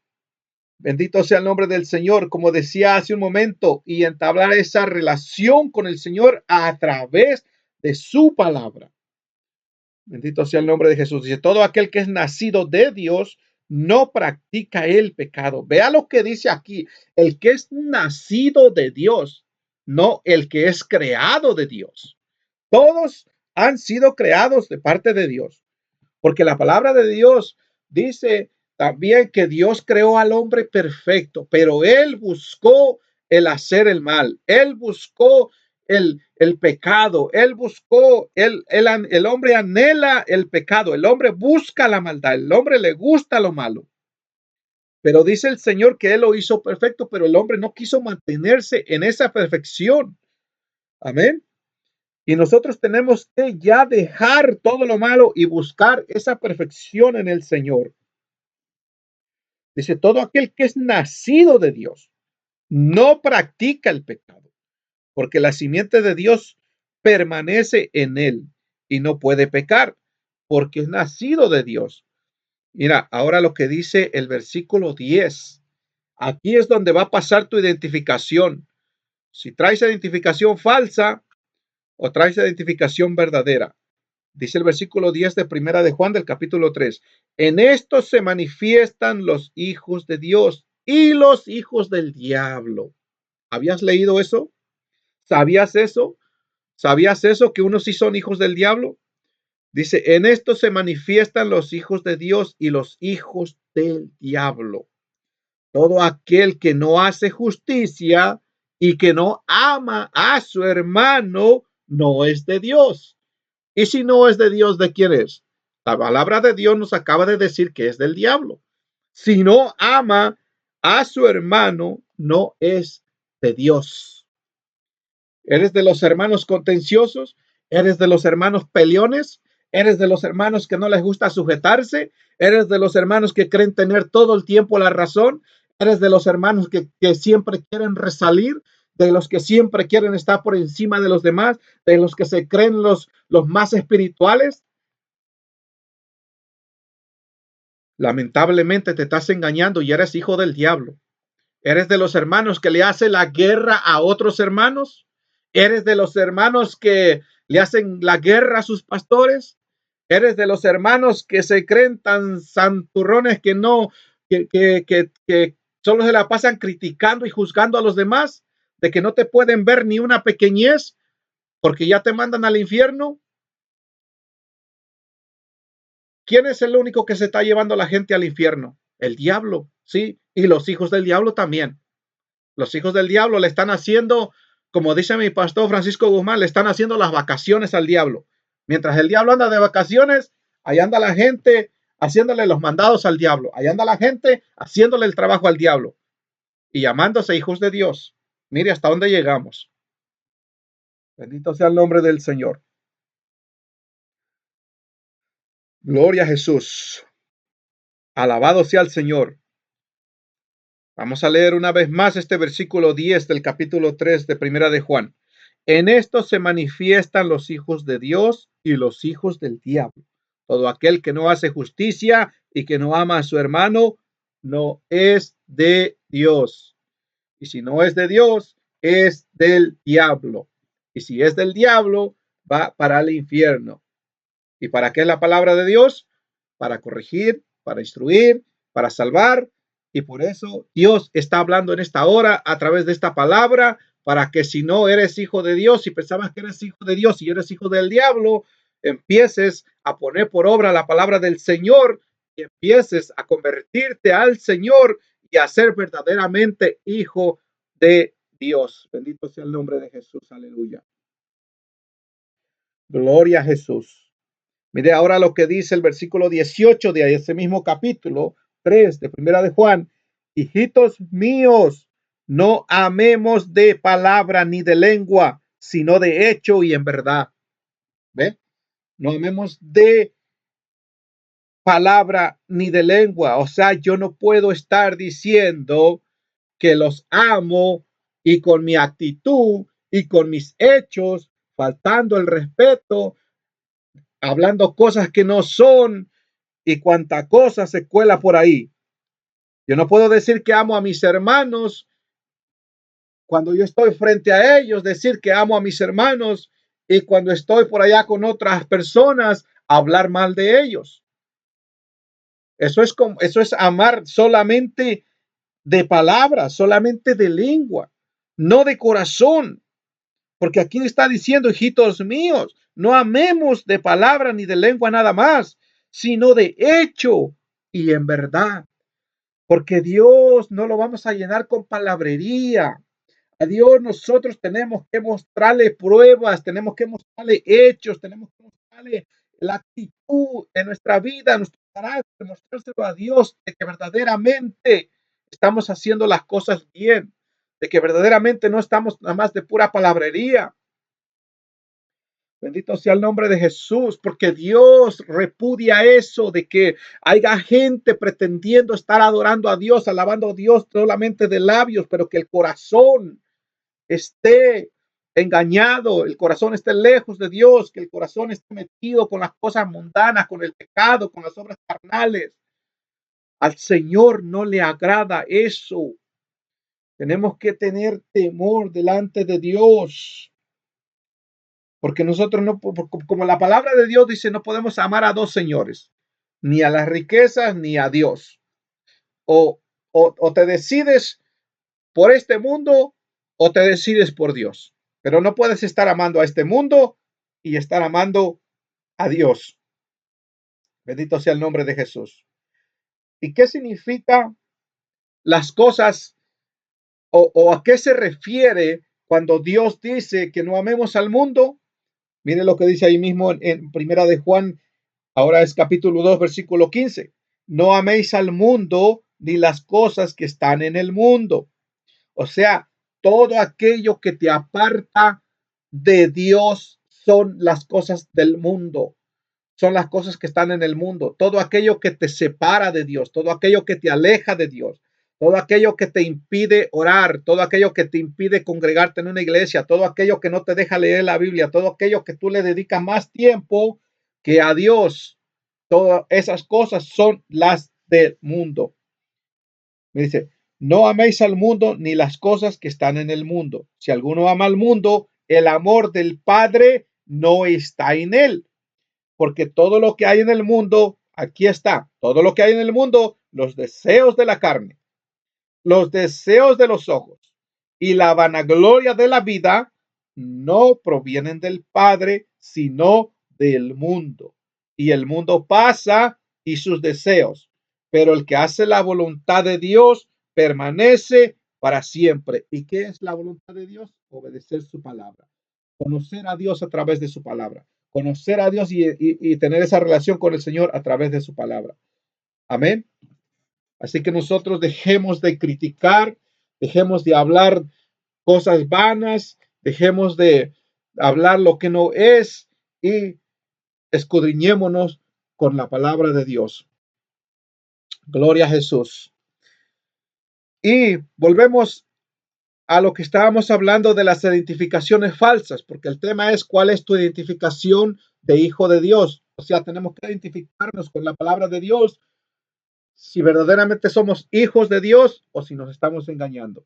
Bendito sea el nombre del Señor, como decía hace un momento, y entablar esa relación con el Señor a través de su palabra. Bendito sea el nombre de Jesús. Dice, todo aquel que es nacido de Dios no practica el pecado. Vea lo que dice aquí, el que es nacido de Dios, no el que es creado de Dios. Todos han sido creados de parte de Dios, porque la palabra de Dios dice también que Dios creó al hombre perfecto, pero él buscó el hacer el mal, él buscó el pecado, él buscó, el hombre anhela el pecado, el hombre busca la maldad, el hombre le gusta lo malo. Pero dice el Señor que él lo hizo perfecto, pero el hombre no quiso mantenerse en esa perfección. Amén. Y nosotros tenemos que ya dejar todo lo malo y buscar esa perfección en el Señor. Dice, todo aquel que es nacido de Dios no practica el pecado, porque la simiente de Dios permanece en él y no puede pecar, porque es nacido de Dios. Mira, ahora lo que dice el versículo 10. Aquí es donde va a pasar tu identificación. Si traes identificación falsa o traes identificación verdadera. Dice el versículo 10 de Primera de Juan del capítulo 3. En esto se manifiestan los hijos de Dios y los hijos del diablo. ¿Habías leído eso? ¿Sabías eso? ¿Sabías eso? Que unos sí son hijos del diablo. Dice, en esto se manifiestan los hijos de Dios y los hijos del diablo. Todo aquel que no hace justicia y que no ama a su hermano no es de Dios. Y si no es de Dios, ¿de quién es? La palabra de Dios nos acaba de decir que es del diablo. Si no ama a su hermano, no es de Dios. ¿Eres de los hermanos contenciosos? ¿Eres de los hermanos peleones? ¿Eres de los hermanos que no les gusta sujetarse? ¿Eres de los hermanos que creen tener todo el tiempo la razón? ¿Eres de los hermanos que siempre quieren resalir? ¿De los que siempre quieren estar por encima de los demás? ¿De los que se creen los más espirituales? Lamentablemente te estás engañando y eres hijo del diablo. ¿Eres de los hermanos que le hace la guerra a otros hermanos? ¿Eres de los hermanos que le hacen la guerra a sus pastores? ¿Eres de los hermanos que se creen tan santurrones que no, que solo se la pasan criticando y juzgando a los demás? ¿De que no te pueden ver ni una pequeñez porque ya te mandan al infierno? ¿Quién es el único que se está llevando a la gente al infierno? El diablo, sí, y los hijos del diablo también. Los hijos del diablo le están haciendo, como dice mi pastor Francisco Guzmán, le están haciendo las vacaciones al diablo. Mientras el diablo anda de vacaciones, ahí anda la gente haciéndole los mandados al diablo. Ahí anda la gente haciéndole el trabajo al diablo y llamándose hijos de Dios. Mire hasta dónde llegamos. Bendito sea el nombre del Señor. Gloria a Jesús. Alabado sea el Señor. Vamos a leer una vez más este versículo 10 del capítulo 3 de Primera de Juan. En esto se manifiestan los hijos de Dios y los hijos del diablo. Todo aquel que no hace justicia y que no ama a su hermano no es de Dios. Y si no es de Dios, es del diablo. Y si es del diablo, va para el infierno. ¿Y para qué es la palabra de Dios? Para corregir, para instruir, para salvar. Y por eso Dios está hablando en esta hora a través de esta palabra, para que si no eres hijo de Dios y pensabas que eres hijo de Dios y eres hijo del diablo, empieces a poner por obra la palabra del Señor y empieces a convertirte al Señor y a ser verdaderamente hijo de Dios. Bendito sea el nombre de Jesús. Aleluya. Gloria a Jesús. Mire ahora lo que dice el versículo 18 de ese mismo capítulo 3 de Primera de Juan. Hijitos míos, no amemos de palabra ni de lengua, sino de hecho y en verdad. ¿Ve? No amemos de palabra ni de lengua. O sea, yo no puedo estar diciendo que los amo y con mi actitud y con mis hechos, faltando el respeto, hablando cosas que no son y cuánta cosa se cuela por ahí. Yo no puedo decir que amo a mis hermanos cuando yo estoy frente a ellos, decir que amo a mis hermanos y cuando estoy por allá con otras personas, hablar mal de ellos. Eso es amar solamente de palabras, solamente de lengua, no de corazón. Porque aquí está diciendo, hijitos míos, no amemos de palabra ni de lengua nada más, sino de hecho y en verdad. Porque Dios no lo vamos a llenar con palabrería. A Dios nosotros tenemos que mostrarle pruebas, tenemos que mostrarle hechos, tenemos que mostrarle la actitud de nuestra vida, nuestro carácter, mostrárselo a Dios de que verdaderamente estamos haciendo las cosas bien, de que verdaderamente no estamos nada más de pura palabrería. Bendito sea el nombre de Jesús, porque Dios repudia eso de que haya gente pretendiendo estar adorando a Dios, alabando a Dios solamente de labios, pero que el corazón esté engañado, el corazón esté lejos de Dios, que el corazón esté metido con las cosas mundanas, con el pecado, con las obras carnales. Al Señor no le agrada eso. Tenemos que tener temor delante de Dios, porque nosotros no, como la palabra de Dios dice, no podemos amar a dos señores, ni a las riquezas ni a Dios. O, o te decides por este mundo o te decides por Dios. Pero no puedes estar amando a este mundo y estar amando a Dios. Bendito sea el nombre de Jesús. ¿Y qué significa las cosas o a qué se refiere cuando Dios dice que no amemos al mundo? Mire lo que dice ahí mismo en Primera de Juan, ahora es capítulo 2, versículo 15. No améis al mundo ni las cosas que están en el mundo. O sea, todo aquello que te aparta de Dios son las cosas del mundo, son las cosas que están en el mundo. Todo aquello que te separa de Dios, todo aquello que te aleja de Dios, todo aquello que te impide orar, todo aquello que te impide congregarte en una iglesia, todo aquello que no te deja leer la Biblia, todo aquello que tú le dedicas más tiempo que a Dios, todas esas cosas son las del mundo. Me dice, no améis al mundo ni las cosas que están en el mundo. Si alguno ama al mundo, el amor del Padre no está en él. Porque todo lo que hay en el mundo, aquí está, todo lo que hay en el mundo, los deseos de la carne, los deseos de los ojos y la vanagloria de la vida no provienen del Padre, sino del mundo. Y el mundo pasa y sus deseos, pero el que hace la voluntad de Dios permanece para siempre. ¿Y qué es la voluntad de Dios? Obedecer su palabra, conocer a Dios a través de su palabra, conocer a Dios y tener esa relación con el Señor a través de su palabra. Amén. Así que nosotros dejemos de criticar, dejemos de hablar cosas vanas, dejemos de hablar lo que no es y escudriñémonos con la palabra de Dios. Gloria a Jesús. Y volvemos a lo que estábamos hablando de las identificaciones falsas, porque el tema es cuál es tu identificación de hijo de Dios. O sea, tenemos que identificarnos con la palabra de Dios si verdaderamente somos hijos de Dios o si nos estamos engañando.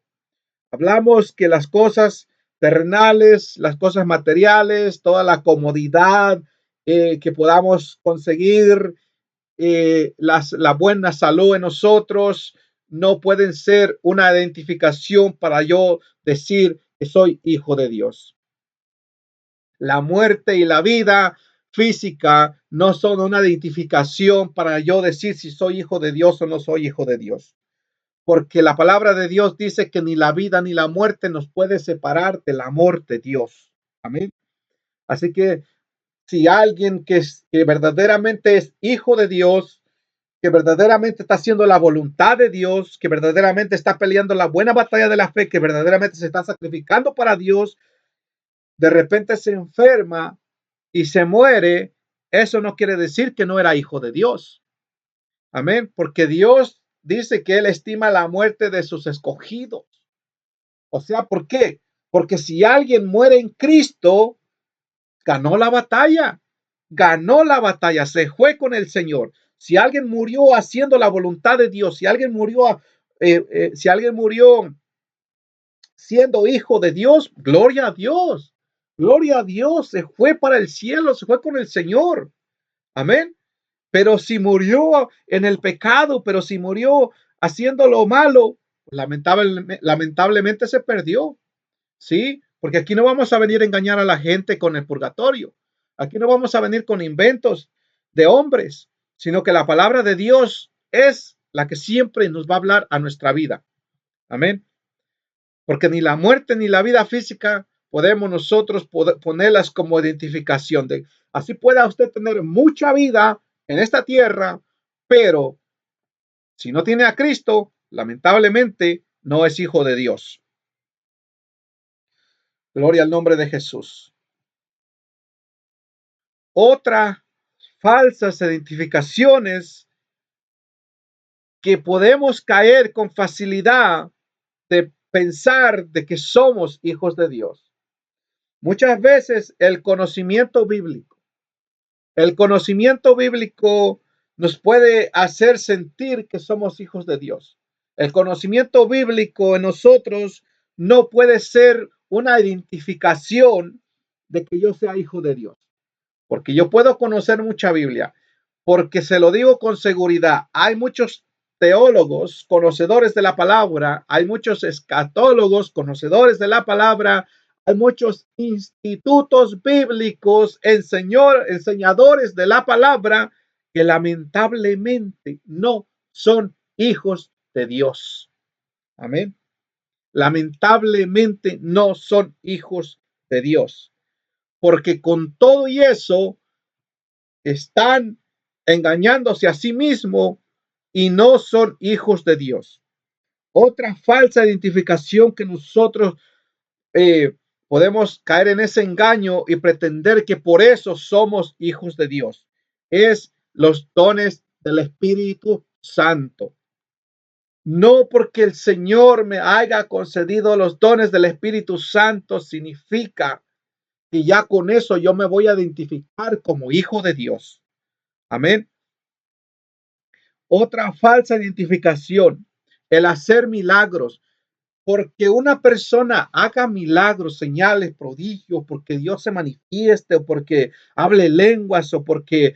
Hablamos que las cosas terrenales, las cosas materiales, toda la comodidad que podamos conseguir, la buena salud en nosotros, no pueden ser una identificación para yo decir que soy hijo de Dios. La muerte y la vida física no son una identificación para yo decir si soy hijo de Dios o no soy hijo de Dios. Porque la palabra de Dios dice que ni la vida ni la muerte nos puede separar del amor de Dios. Amén. Así que si alguien que verdaderamente es hijo de Dios, que verdaderamente está haciendo la voluntad de Dios, que verdaderamente está peleando la buena batalla de la fe, que verdaderamente se está sacrificando para Dios, de repente se enferma y se muere, eso no quiere decir que no era hijo de Dios. Amén. Porque Dios dice que Él estima la muerte de sus escogidos. O sea, ¿por qué? Porque si alguien muere en Cristo, ganó la batalla. Ganó la batalla, se fue con el Señor. Si alguien murió haciendo la voluntad de Dios, si alguien murió siendo hijo de Dios, gloria a Dios. Gloria a Dios, se fue para el cielo, se fue con el Señor. Amén. Pero si murió en el pecado, pero si murió haciendo lo malo, lamentablemente se perdió. ¿Sí? Porque aquí no vamos a venir a engañar a la gente con el purgatorio. Aquí no vamos a venir con inventos de hombres, sino que la palabra de Dios es la que siempre nos va a hablar a nuestra vida. Amén. Porque ni la muerte ni la vida física podemos nosotros ponerlas como identificación de, así pueda usted tener mucha vida en esta tierra, pero si no tiene a Cristo, lamentablemente no es hijo de Dios. Gloria al nombre de Jesús. Otra falsas identificaciones que podemos caer con facilidad de pensar de que somos hijos de Dios. Muchas veces el conocimiento bíblico nos puede hacer sentir que somos hijos de Dios. El conocimiento bíblico en nosotros no puede ser una identificación de que yo sea hijo de Dios, porque yo puedo conocer mucha Biblia, porque se lo digo con seguridad, hay muchos teólogos conocedores de la palabra, hay muchos escatólogos conocedores de la palabra, hay muchos institutos bíblicos, enseñadores de la palabra, que lamentablemente no son hijos de Dios. Amén. Lamentablemente no son hijos de Dios, porque con todo y eso están engañándose a sí mismos y no son hijos de Dios. Otra falsa identificación que nosotros podemos caer en ese engaño y pretender que por eso somos hijos de Dios es los dones del Espíritu Santo. No porque el Señor me haya concedido los dones del Espíritu Santo significa que ya con eso yo me voy a identificar como hijo de Dios. Amén. Otra falsa identificación, el hacer milagros. Porque una persona haga milagros, señales, prodigios, porque Dios se manifieste, o porque hable lenguas, o porque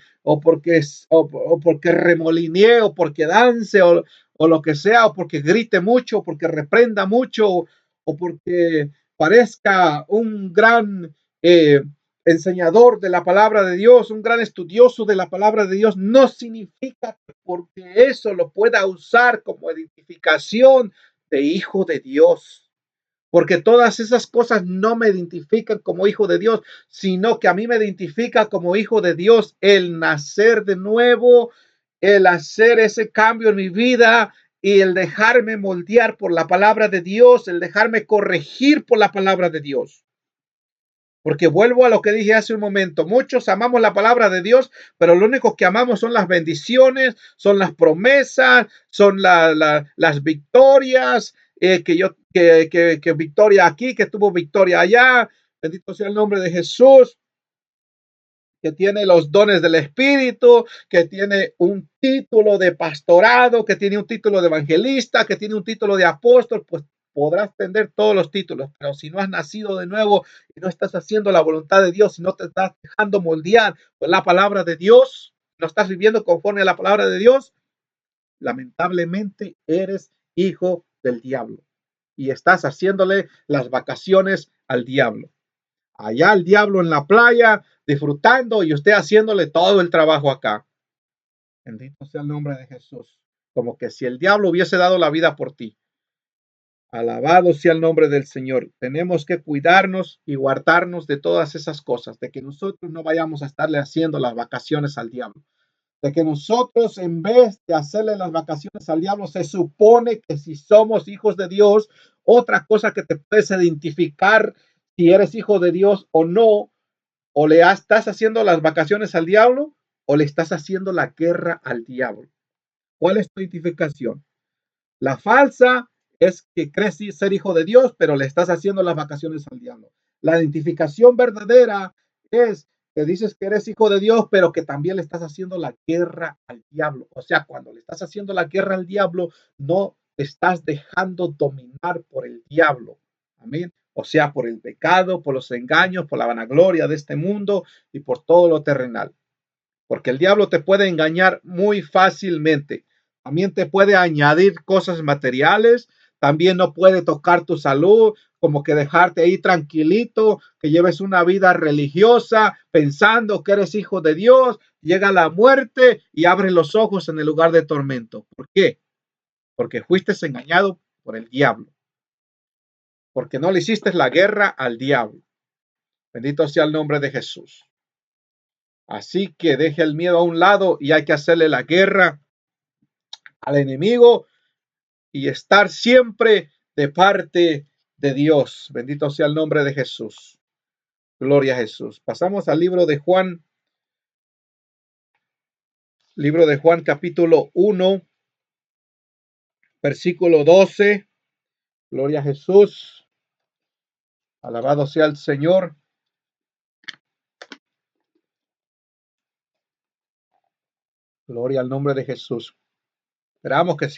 remolinee, o porque dance, o lo que sea, o porque grite mucho, o porque reprenda mucho, o porque parezca un gran enseñador de la palabra de Dios, un gran estudioso de la palabra de Dios, no significa que porque eso lo pueda usar como identificación de hijo de Dios. Porque todas esas cosas no me identifican como hijo de Dios, sino que a mí me identifica como hijo de Dios el nacer de nuevo, el hacer ese cambio en mi vida y el dejarme moldear por la palabra de Dios, el dejarme corregir por la palabra de Dios. Porque vuelvo a lo que dije hace un momento, muchos amamos la palabra de Dios, pero lo único que amamos son las bendiciones, son las promesas, son las victorias, que victoria aquí, que tuvo victoria allá, bendito sea el nombre de Jesús, que tiene los dones del Espíritu, que tiene un título de pastorado, que tiene un título de evangelista, que tiene un título de apóstol, pues podrás tener todos los títulos, pero si no has nacido de nuevo y no estás haciendo la voluntad de Dios, si no te estás dejando moldear por la palabra de Dios, no estás viviendo conforme a la palabra de Dios, lamentablemente eres hijo del diablo y estás haciéndole las vacaciones al diablo. Allá el diablo en la playa disfrutando y usted haciéndole todo el trabajo acá. Bendito sea el nombre de Jesús. Como que si el diablo hubiese dado la vida por ti. Alabado sea el nombre del Señor. Tenemos que cuidarnos y guardarnos de todas esas cosas, de que nosotros no vayamos a estarle haciendo las vacaciones al diablo. De que nosotros, en vez de hacerle las vacaciones al diablo, se supone que si somos hijos de Dios, otra cosa que te puedes identificar si eres hijo de Dios o no, o estás haciendo las vacaciones al diablo o le estás haciendo la guerra al diablo. ¿Cuál es tu identificación? La falsa es que crees ser hijo de Dios, pero le estás haciendo las vacaciones al diablo. La identificación verdadera es que dices que eres hijo de Dios, pero que también le estás haciendo la guerra al diablo. O sea, cuando le estás haciendo la guerra al diablo, no te estás dejando dominar por el diablo. Amén. O sea, por el pecado, por los engaños, por la vanagloria de este mundo y por todo lo terrenal. Porque el diablo te puede engañar muy fácilmente. También te puede añadir cosas materiales, también no puede tocar tu salud, como que dejarte ahí tranquilito, que lleves una vida religiosa, pensando que eres hijo de Dios, llega la muerte y abres los ojos en el lugar de tormento. ¿Por qué? Porque fuiste engañado por el diablo, porque no le hiciste la guerra al diablo. Bendito sea el nombre de Jesús. Así que deje el miedo a un lado y hay que hacerle la guerra al enemigo y estar siempre de parte de Dios. Bendito sea el nombre de Jesús. Gloria a Jesús. Pasamos al libro de Juan capítulo 1, versículo 12. Gloria a Jesús. Alabado sea el Señor. Gloria al nombre de Jesús. Esperamos que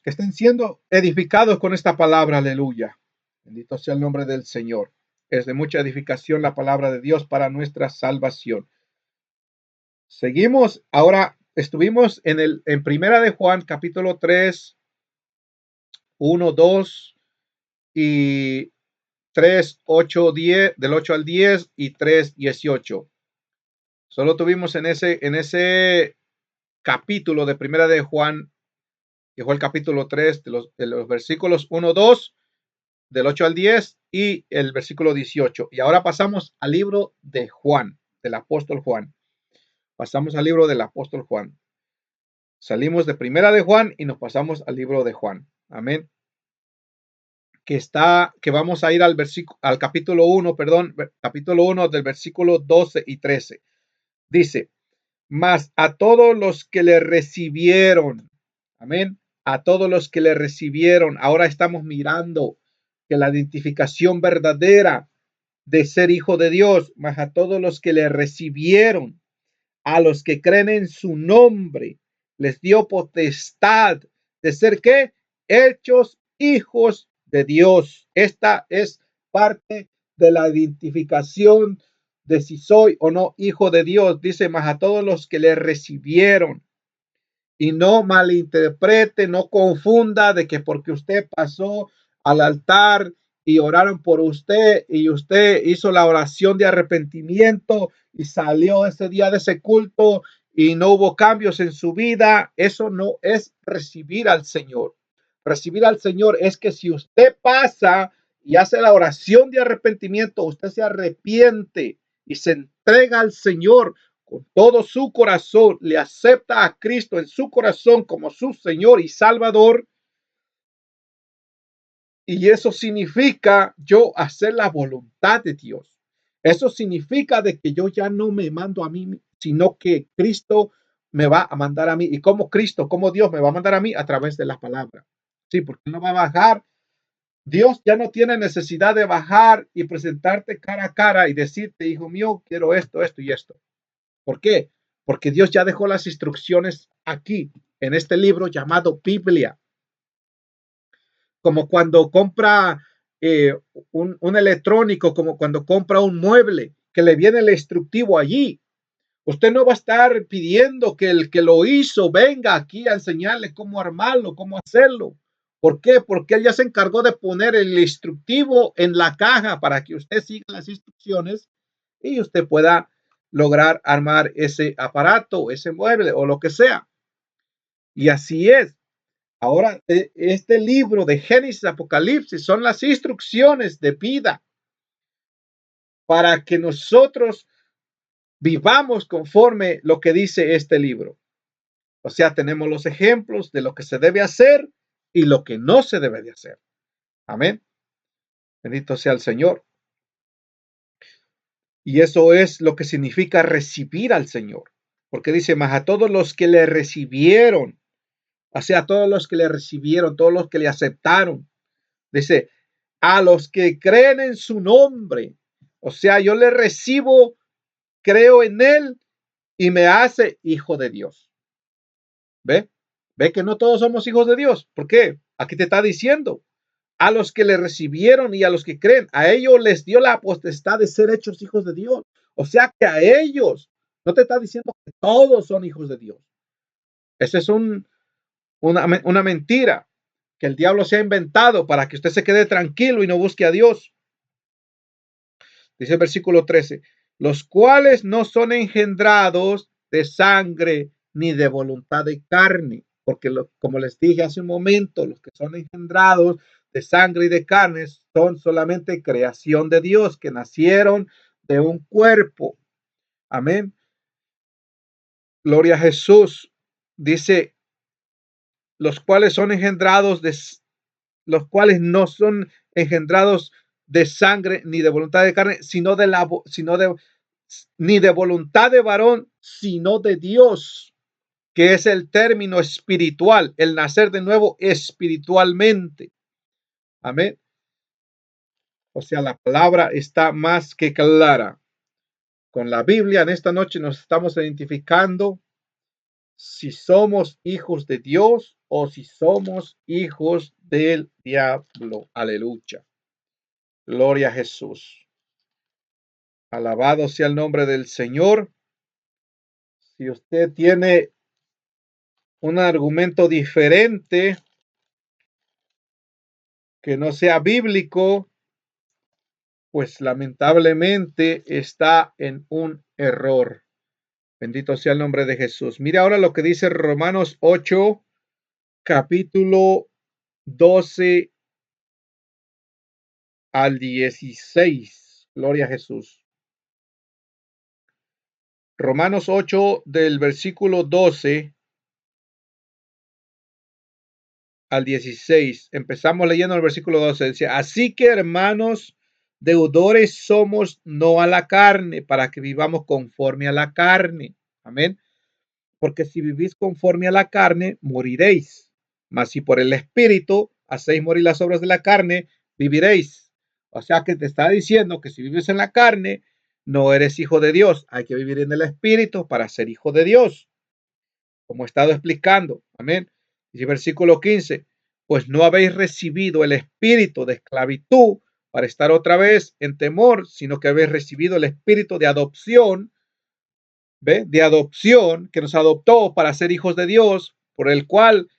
que estén siendo edificados con esta palabra, aleluya. Bendito sea el nombre del Señor. Es de mucha edificación la palabra de Dios para nuestra salvación. Seguimos, ahora estuvimos en Primera de Juan, capítulo 3, 1, 2 y 3, 8, 10, del 8 al 10 y 3, 18. Solo tuvimos en ese capítulo de Primera de Juan, que fue el capítulo 3, de los versículos 1, 2, del 8 al 10 y el versículo 18. Y ahora pasamos al libro de Juan, del apóstol Juan. Pasamos al libro del apóstol Juan. Salimos de Primera de Juan y nos pasamos al libro de Juan. Amén. Que vamos a ir al capítulo 1, capítulo 1 del versículo 12 y 13. Dice, mas a todos los que le recibieron, amén, a todos los que le recibieron, ahora estamos mirando que la identificación verdadera de ser hijo de Dios, mas a todos los que le recibieron, a los que creen en su nombre, les dio potestad de ser ¿qué? Hechos hijos de Dios. Esta es parte de la identificación de si soy o no hijo de Dios. Dice, más a todos los que le recibieron. Y no malinterprete, no confunda de que porque usted pasó al altar y oraron por usted y usted hizo la oración de arrepentimiento y salió ese día de ese culto y no hubo cambios en su vida, eso no es recibir al Señor. Recibir al Señor es que si usted pasa y hace la oración de arrepentimiento, usted se arrepiente y se entrega al Señor con todo su corazón, le acepta a Cristo en su corazón como su Señor y Salvador. Y eso significa yo hacer la voluntad de Dios. Eso significa de que yo ya no me mando a mí, sino que Cristo me va a mandar a mí. Y como Cristo, como Dios me va a mandar a mí a través de la palabra. Sí, porque no va a bajar. Dios ya no tiene necesidad de bajar y presentarte cara a cara y decirte, hijo mío, quiero esto, esto y esto. ¿Por qué? Porque Dios ya dejó las instrucciones aquí, en este libro llamado Biblia. Como cuando compra un electrónico, como cuando compra un mueble, que le viene el instructivo allí. Usted no va a estar pidiendo que el que lo hizo venga aquí a enseñarle cómo armarlo, cómo hacerlo. ¿Por qué? Porque él ya se encargó de poner el instructivo en la caja para que usted siga las instrucciones y usted pueda lograr armar ese aparato, ese mueble o lo que sea. Y así es. Ahora, este libro de Génesis, Apocalipsis son las instrucciones de vida para que nosotros vivamos conforme lo que dice este libro. O sea, tenemos los ejemplos de lo que se debe hacer y lo que no se debe de hacer. Amén. Bendito sea el Señor. Y eso es lo que significa recibir al Señor. Porque dice, más a todos los que le recibieron, o sea, a todos los que le recibieron, todos los que le aceptaron. Dice, a los que creen en su nombre. O sea, yo le recibo, creo en él y me hace hijo de Dios. ¿Ve? ¿Ve que no todos somos hijos de Dios? ¿Por qué? Aquí te está diciendo, a los que le recibieron y a los que creen, a ellos les dio la potestad de ser hechos hijos de Dios. O sea que a ellos, no te está diciendo que todos son hijos de Dios. Esa es una mentira que el diablo se ha inventado para que usted se quede tranquilo y no busque a Dios. Dice el versículo 13, los cuales no son engendrados de sangre ni de voluntad de carne, porque como les dije hace un momento, los que son engendrados de sangre y de carne son solamente creación de Dios, que nacieron de un cuerpo. Amén. Gloria a Jesús. Dice, los cuales son engendrados los cuales no son engendrados de sangre ni de voluntad de carne, ni de voluntad de varón, sino de Dios, que es el término espiritual, el nacer de nuevo espiritualmente. Amén. O sea, la palabra está más que clara. Con la Biblia en esta noche nos estamos identificando si somos hijos de Dios o si somos hijos del diablo. Aleluya. Gloria a Jesús. Alabado sea el nombre del Señor. Si usted tiene un argumento diferente que no sea bíblico, pues lamentablemente está en un error. Bendito sea el nombre de Jesús. Mira ahora lo que dice Romanos 8, capítulo 12 al 16. Gloria a Jesús. Romanos 8 del versículo 12 al 16. Empezamos leyendo el versículo 12. Decía, así que hermanos, deudores somos no a la carne, para que vivamos conforme a la carne. Amén. Porque si vivís conforme a la carne, moriréis. Mas si por el Espíritu hacéis morir las obras de la carne, viviréis. O sea que te está diciendo que si vives en la carne, no eres hijo de Dios. Hay que vivir en el Espíritu para ser hijo de Dios. Como he estado explicando. Amén. Y versículo 15. Pues no habéis recibido el espíritu de esclavitud para estar otra vez en temor, sino que habéis recibido el espíritu de adopción, ¿ve? De adopción, que nos adoptó para ser hijos de Dios, por el cual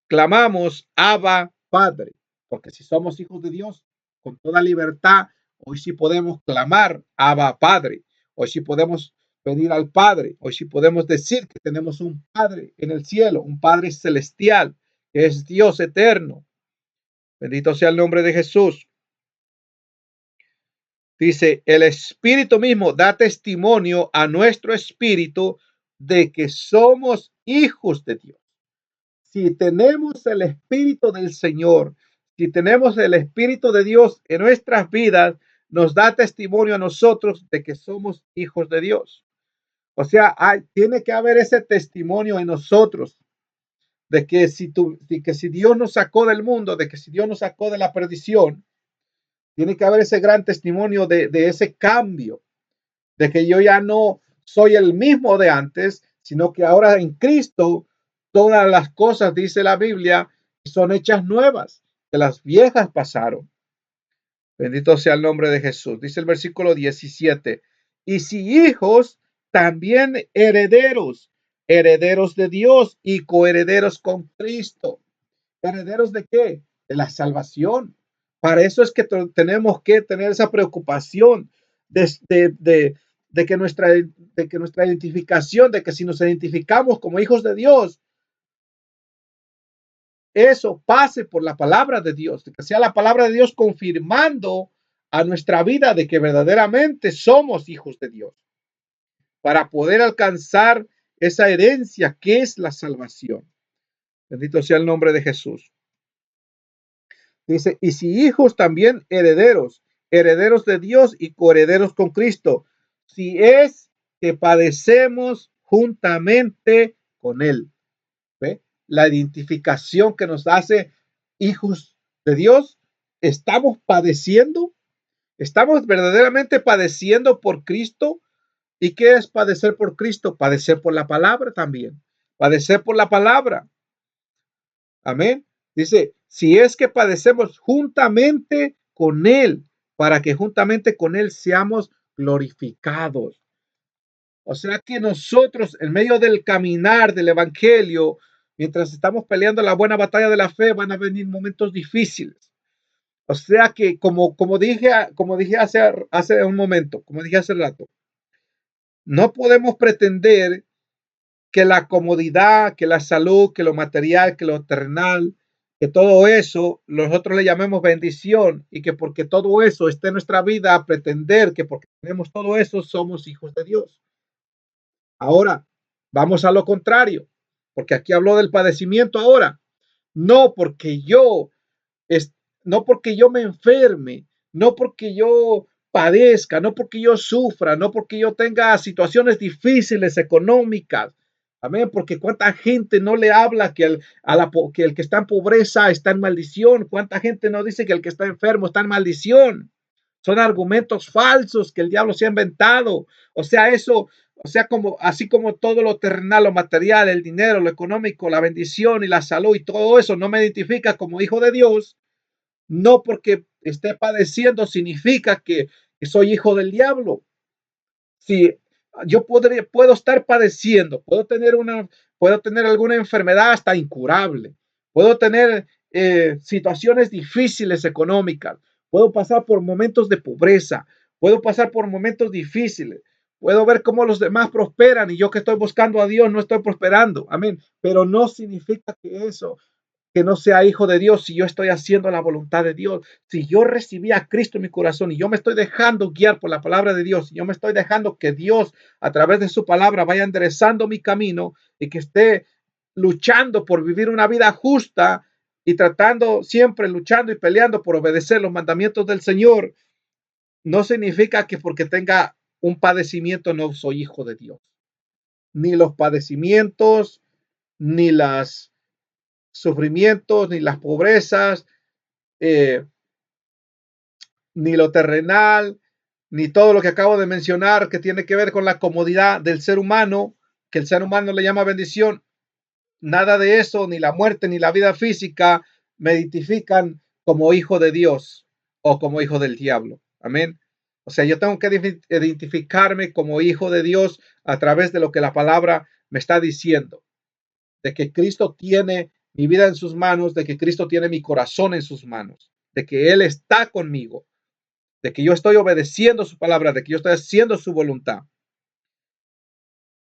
clamamos, Abba, Padre. Porque si somos hijos de Dios, con toda libertad, hoy sí podemos clamar, Abba, Padre. Hoy sí podemos pedir al Padre. Hoy sí podemos decir que tenemos un Padre en el cielo, un Padre celestial, que es Dios eterno. Bendito sea el nombre de Jesús. Dice, el Espíritu mismo da testimonio a nuestro espíritu de que somos hijos de Dios. Si tenemos el Espíritu del Señor, si tenemos el Espíritu de Dios en nuestras vidas, nos da testimonio a nosotros de que somos hijos de Dios. O sea, tiene que haber ese testimonio en nosotros de que si Dios nos sacó del mundo, de que si Dios nos sacó de la perdición, tiene que haber ese gran testimonio de ese cambio, de que yo ya no soy el mismo de antes, sino que ahora en Cristo todas las cosas, dice la Biblia, son hechas nuevas, que las viejas pasaron. Bendito sea el nombre de Jesús. Dice el versículo 17. Y si hijos, también herederos, herederos de Dios y coherederos con Cristo. ¿Herederos de qué? De la salvación. Para eso es que tenemos que tener esa preocupación de que nuestra identificación, de que si nos identificamos como hijos de Dios, eso pase por la palabra de Dios, de que sea la palabra de Dios confirmando a nuestra vida de que verdaderamente somos hijos de Dios, para poder alcanzar esa herencia que es la salvación. Bendito sea el nombre de Jesús. Dice, y si hijos también herederos, herederos de Dios y coherederos con Cristo, si es que padecemos juntamente con Él. ¿Ve? La identificación que nos hace hijos de Dios, estamos padeciendo, estamos verdaderamente padeciendo por Cristo. ¿Y qué es padecer por Cristo? Padecer por la palabra también, padecer por la palabra. Amén. Dice, si es que padecemos juntamente con Él, para que juntamente con Él seamos glorificados. O sea que nosotros, en medio del caminar del Evangelio, mientras estamos peleando la buena batalla de la fe, van a venir momentos difíciles. O sea que, como dije hace un momento, como dije hace rato, no podemos pretender que la comodidad, que la salud, que lo material, que lo terrenal, que todo eso nosotros le llamemos bendición y que porque todo eso esté en nuestra vida, pretender que porque tenemos todo eso somos hijos de Dios. Ahora, vamos a lo contrario, porque aquí habló del padecimiento ahora. No porque yo, no porque yo me enferme, no porque yo padezca, no porque yo sufra, no porque yo tenga situaciones difíciles económicas. Amén, porque cuánta gente no le habla que el que está en pobreza está en maldición, cuánta gente no dice que el que está enfermo está en maldición. Son argumentos falsos que el diablo se ha inventado. O sea, eso O sea, así como todo lo terrenal, lo material, el dinero, lo económico, la bendición y la salud y todo eso no me identifica como hijo de Dios, no porque esté padeciendo significa que soy hijo del diablo. Si yo puedo estar padeciendo, puedo tener alguna enfermedad hasta incurable, puedo tener situaciones difíciles económicas, puedo pasar por momentos de pobreza, puedo pasar por momentos difíciles, puedo ver cómo los demás prosperan y yo que estoy buscando a Dios no estoy prosperando. Amén. Pero no significa que no sea hijo de Dios si yo estoy haciendo la voluntad de Dios. Si yo recibí a Cristo en mi corazón y yo me estoy dejando guiar por la palabra de Dios, y yo me estoy dejando que Dios a través de su palabra vaya enderezando mi camino y que esté luchando por vivir una vida justa y tratando siempre luchando y peleando por obedecer los mandamientos del Señor, no significa que porque tenga un padecimiento no soy hijo de Dios. Ni los padecimientos, ni los sufrimientos, ni las pobrezas, eh, ni lo terrenal, ni todo lo que acabo de mencionar que tiene que ver con la comodidad del ser humano, que el ser humano le llama bendición. Nada de eso, ni la muerte, ni la vida física, me identifican como hijo de Dios o como hijo del diablo. Amén. O sea, yo tengo que identificarme como hijo de Dios a través de lo que la palabra me está diciendo, de que Cristo tiene mi vida en sus manos, de que Cristo tiene mi corazón en sus manos, de que Él está conmigo, de que yo estoy obedeciendo su palabra, de que yo estoy haciendo su voluntad.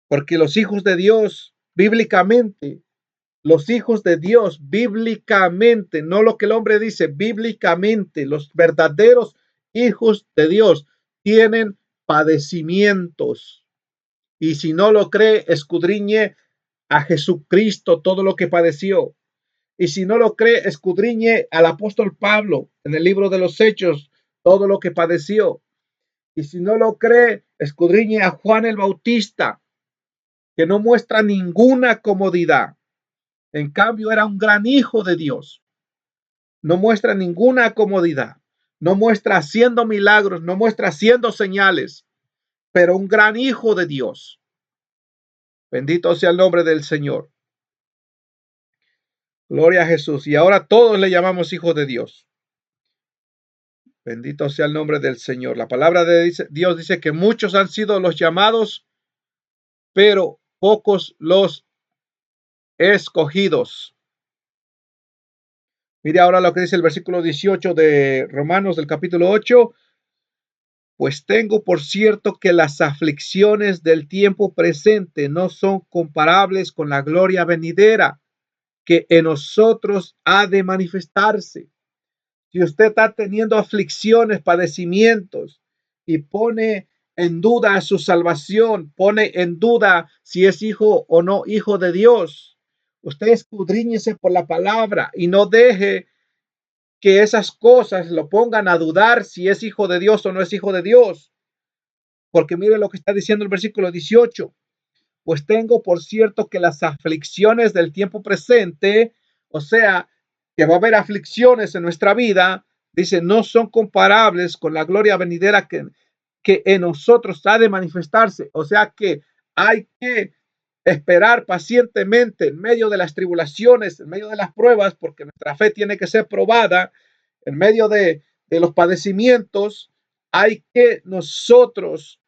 Porque los hijos de Dios, bíblicamente, los hijos de Dios, bíblicamente, no lo que el hombre dice, bíblicamente, los verdaderos hijos de Dios tienen padecimientos. Y si no lo cree, escudriñe a Jesucristo todo lo que padeció. Y si no lo cree, escudriñe al apóstol Pablo en el libro de los Hechos todo lo que padeció. Y si no lo cree, escudriñe a Juan el Bautista, que no muestra ninguna comodidad. En cambio, era un gran hijo de Dios. No muestra ninguna comodidad. No muestra haciendo milagros, no muestra haciendo señales, pero un gran hijo de Dios. Bendito sea el nombre del Señor. Gloria a Jesús. Y ahora todos le llamamos hijo de Dios. Bendito sea el nombre del Señor. La palabra de Dios dice que muchos han sido los llamados, pero pocos los escogidos. Mire ahora lo que dice el versículo 18 de Romanos del capítulo 8. Pues tengo por cierto que las aflicciones del tiempo presente no son comparables con la gloria venidera que en nosotros ha de manifestarse. Si usted está teniendo aflicciones, padecimientos y pone en duda su salvación, pone en duda si es hijo o no hijo de Dios, usted escudriñese por la palabra y no deje que esas cosas lo pongan a dudar si es hijo de Dios o no es hijo de Dios. Porque mire lo que está diciendo el versículo 18. Pues tengo por cierto que las aflicciones del tiempo presente, o sea, que va a haber aflicciones en nuestra vida, dice, no son comparables con la gloria venidera que en nosotros ha de manifestarse. O sea que hay que esperar pacientemente en medio de las tribulaciones, en medio de las pruebas, porque nuestra fe tiene que ser probada, en medio de los padecimientos, hay que nosotros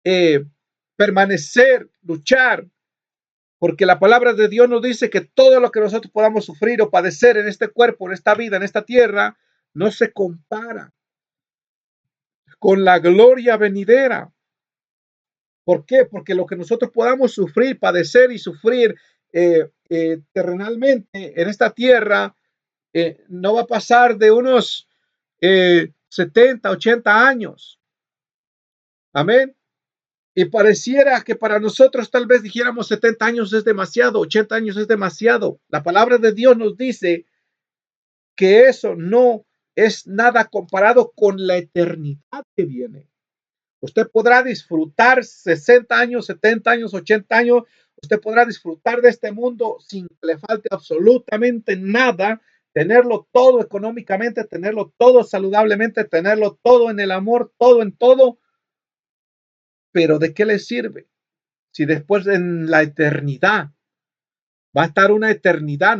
eh, permanecer, luchar, porque la palabra de Dios nos dice que todo lo que nosotros podamos sufrir o padecer en este cuerpo, en esta vida, en esta tierra, no se compara con la gloria venidera. ¿Por qué? Porque lo que nosotros podamos sufrir, padecer y sufrir terrenalmente en esta tierra no va a pasar de unos 70, 80 años. Amén. Y pareciera que para nosotros tal vez dijéramos 70 años es demasiado, 80 años es demasiado. La palabra de Dios nos dice que eso no es nada comparado con la eternidad que viene. Usted podrá disfrutar 60 años, 70 años, 80 años. Usted podrá disfrutar de este mundo sin que le falte absolutamente nada, tenerlo todo económicamente, tenerlo todo saludablemente, tenerlo todo en el amor, todo en todo. Pero ¿de qué le sirve? Si después en la eternidad va a estar una eternidad,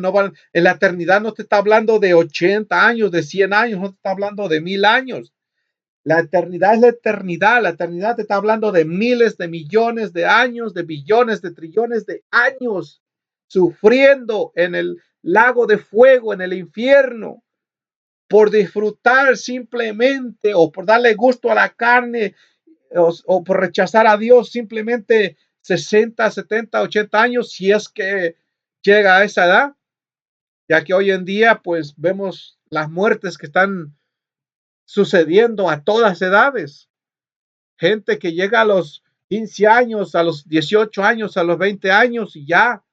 en la eternidad no te está hablando de 80 años, de 100 años, no te está hablando de 1000 años. La eternidad es la eternidad te está hablando de miles de millones de años, de billones, de trillones de años, sufriendo en el lago de fuego, en el infierno, por disfrutar simplemente o por darle gusto a la carne o por rechazar a Dios simplemente 60, 70, 80 años, si es que llega a esa edad, ya que hoy en día pues vemos las muertes que están sucediendo a todas edades. Gente que llega a los 15 años, a los 18 años, a los 20 años y ya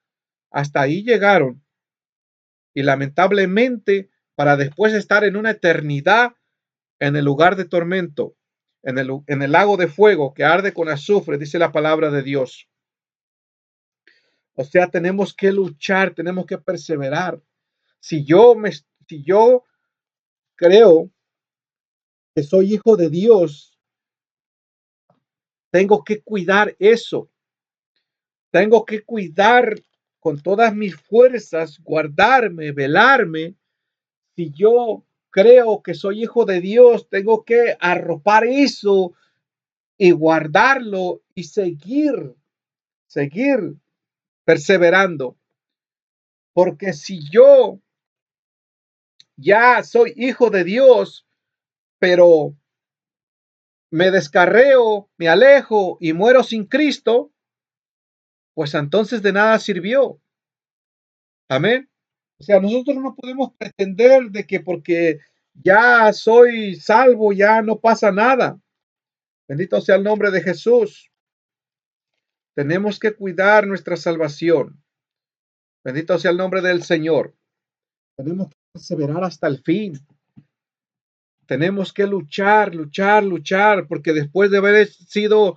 hasta ahí llegaron. Y lamentablemente, para después estar en una eternidad en el lugar de tormento, en el lago de fuego que arde con azufre, dice la palabra de Dios. O sea, tenemos que luchar, tenemos que perseverar. Si yo creo que soy hijo de Dios, tengo que cuidar eso. Tengo que cuidar con todas mis fuerzas, guardarme, velarme. Si yo creo que soy hijo de Dios, tengo que arropar eso y guardarlo y seguir perseverando. Porque si yo ya soy hijo de Dios, pero me descarreo, me alejo y muero sin Cristo, pues entonces de nada sirvió. Amén. O sea, nosotros no podemos pretender de que porque ya soy salvo, ya no pasa nada. Bendito sea el nombre de Jesús. Tenemos que cuidar nuestra salvación. Bendito sea el nombre del Señor. Tenemos que perseverar hasta el fin. Tenemos que luchar, luchar, luchar, porque después de haber sido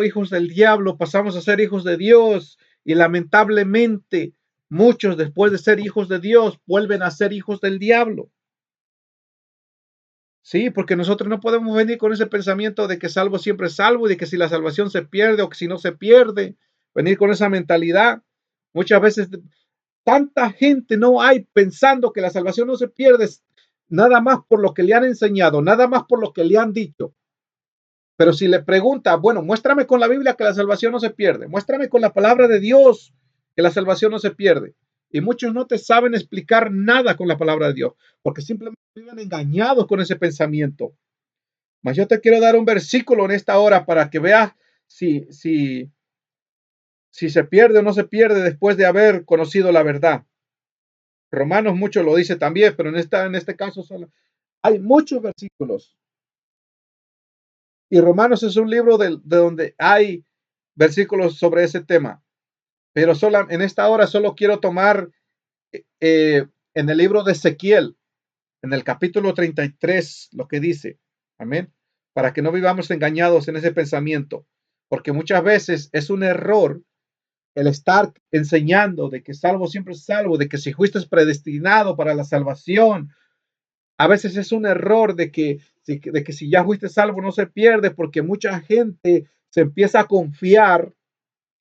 hijos del diablo, pasamos a ser hijos de Dios. Y lamentablemente, muchos después de ser hijos de Dios, vuelven a ser hijos del diablo. Sí, porque nosotros no podemos venir con ese pensamiento de que salvo siempre es salvo y de que si la salvación se pierde o que si no se pierde, venir con esa mentalidad. Muchas veces tanta gente no hay pensando que la salvación no se pierde, nada más por lo que le han enseñado, nada más por lo que le han dicho. Pero si le pregunta, bueno, muéstrame con la Biblia que la salvación no se pierde, muéstrame con la palabra de Dios que la salvación no se pierde. Y muchos no te saben explicar nada con la palabra de Dios, porque simplemente viven engañados con ese pensamiento. Mas yo te quiero dar un versículo en esta hora para que veas si se pierde o no se pierde después de haber conocido la verdad. Romanos mucho lo dice también, pero en este caso hay muchos versículos. Y Romanos es un libro de donde hay versículos sobre ese tema. Pero en esta hora solo quiero tomar en el libro de Ezequiel, en el capítulo 33, lo que dice. Amén. Para que no vivamos engañados en ese pensamiento. Porque muchas veces es un error el estar enseñando de que salvo siempre es salvo, de que si fuiste predestinado para la salvación. A veces es un error de que si ya fuiste salvo no se pierde, porque mucha gente se empieza a confiar.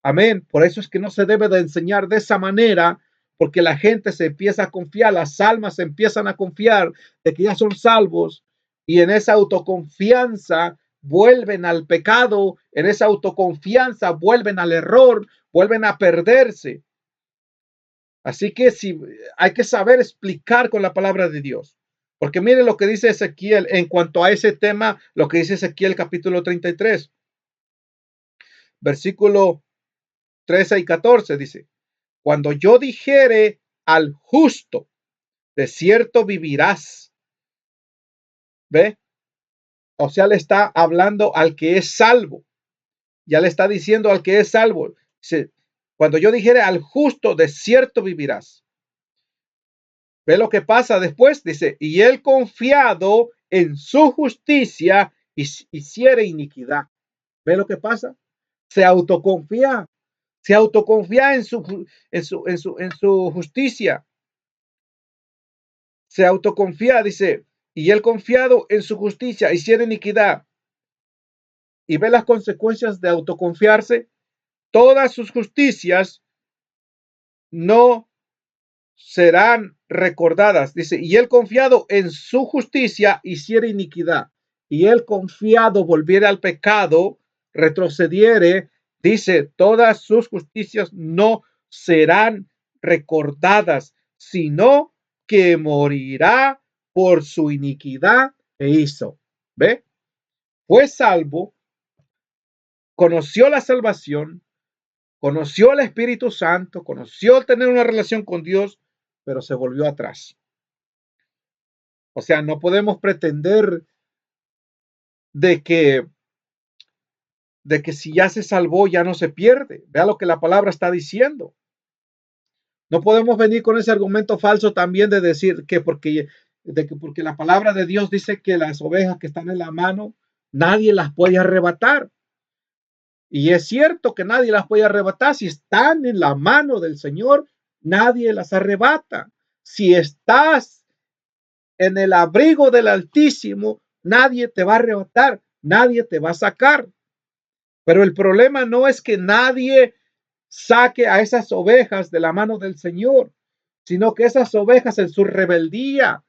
Amén. Por eso es que no se debe de enseñar de esa manera, porque la gente se empieza a confiar, las almas se empiezan a confiar de que ya son salvos y en esa autoconfianza vuelven al pecado, en esa autoconfianza vuelven al error, vuelven a perderse. Así que hay que saber explicar con la palabra de Dios. Porque mire lo que dice Ezequiel en cuanto a ese tema, lo que dice Ezequiel capítulo 33, versículo 13 y 14 dice, cuando yo dijere al justo, de cierto vivirás. ¿Ve? O sea, le está hablando al que es salvo. Ya le está diciendo al que es salvo. Dice, cuando yo dijere al justo, de cierto vivirás. ¿Ve lo que pasa después? Dice, y él confiado en su justicia hiciere iniquidad. ¿Ve lo que pasa? Se autoconfía. Se autoconfía en su justicia. Se autoconfía, dice, y él confiado en su justicia hiciera iniquidad. y ve las consecuencias de autoconfiarse, todas sus justicias no serán recordadas. Dice, y él confiado en su justicia hiciera iniquidad, y él confiado volviera al pecado, retrocediere, dice, todas sus justicias no serán recordadas, sino que morirá por su iniquidad que hizo. ¿Ve? Fue salvo, conoció la salvación, conoció al Espíritu Santo, conoció tener una relación con Dios, pero se volvió atrás. O sea, no podemos pretender de que, si ya se salvó, ya no se pierde. Vea lo que la palabra está diciendo. No podemos venir con ese argumento falso también de decir que porque la palabra de Dios dice que las ovejas que están en la mano, nadie las puede arrebatar. Y es cierto que nadie las puede arrebatar. Si están en la mano del Señor, nadie las arrebata. Si estás en el abrigo del Altísimo, nadie te va a arrebatar, nadie te va a sacar. Pero el problema no es que nadie saque a esas ovejas de la mano del Señor, sino que esas ovejas en su rebeldía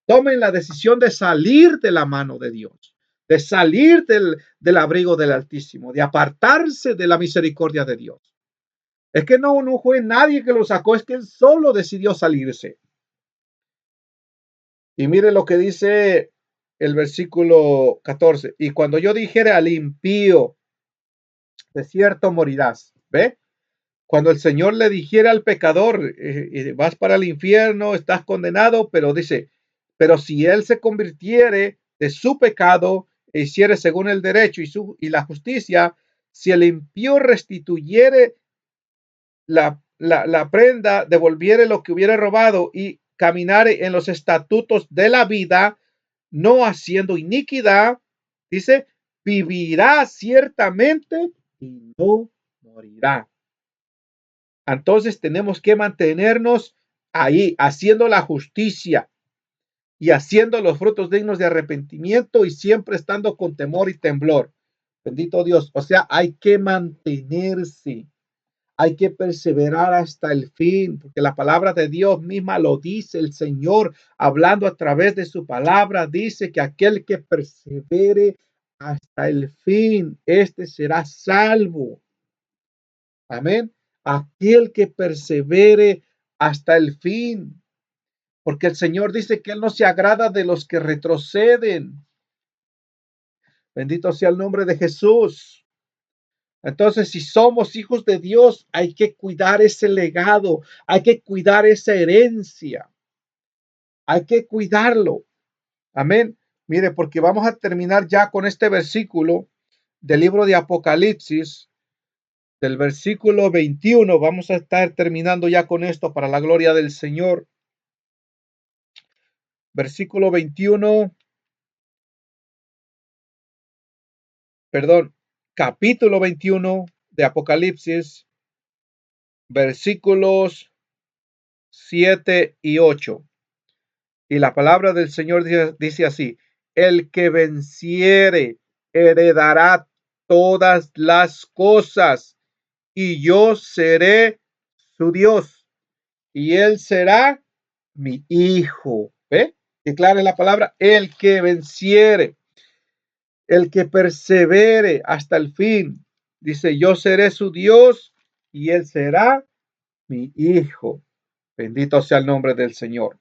tomen la decisión de salir de la mano de Dios, de salir del abrigo del Altísimo, de apartarse de la misericordia de Dios. Es que no fue nadie que lo sacó, es que él solo decidió salirse. Y mire lo que dice el versículo 14. Y cuando yo dijere al impío, de cierto morirás. ¿Ve? Cuando el Señor le dijera al pecador, vas para el infierno, estás condenado, pero dice, pero si él se convirtiere de su pecado e hiciere según el derecho y la justicia, si el impío restituyere la prenda, devolviere lo que hubiera robado y caminare en los estatutos de la vida, no haciendo iniquidad, dice, vivirá ciertamente y no morirá. Entonces tenemos que mantenernos ahí, haciendo la justicia y haciendo los frutos dignos de arrepentimiento y siempre estando con temor y temblor. Bendito Dios. O sea, hay que mantenerse. Hay que perseverar hasta el fin, porque la palabra de Dios misma lo dice. El Señor, hablando a través de su palabra, dice que aquel que persevere hasta el fin, este será salvo. Amén. Aquel que persevere hasta el fin, porque el Señor dice que Él no se agrada de los que retroceden. Bendito sea el nombre de Jesús. Entonces, si somos hijos de Dios, hay que cuidar ese legado, hay que cuidar esa herencia, hay que cuidarlo. Amén. Mire, porque vamos a terminar ya con este versículo del libro de Apocalipsis, del versículo 21. Vamos a estar terminando ya con esto para la gloria del Señor. Versículo 21, perdón, capítulo 21 de Apocalipsis, versículos 7 y 8. Y la palabra del Señor dice así: el que venciere heredará todas las cosas, y yo seré su Dios, y él será mi hijo. ¿Ve? Declara la palabra: el que venciere, el que persevere hasta el fin. Dice, yo seré su Dios y él será mi hijo. Bendito sea el nombre del Señor.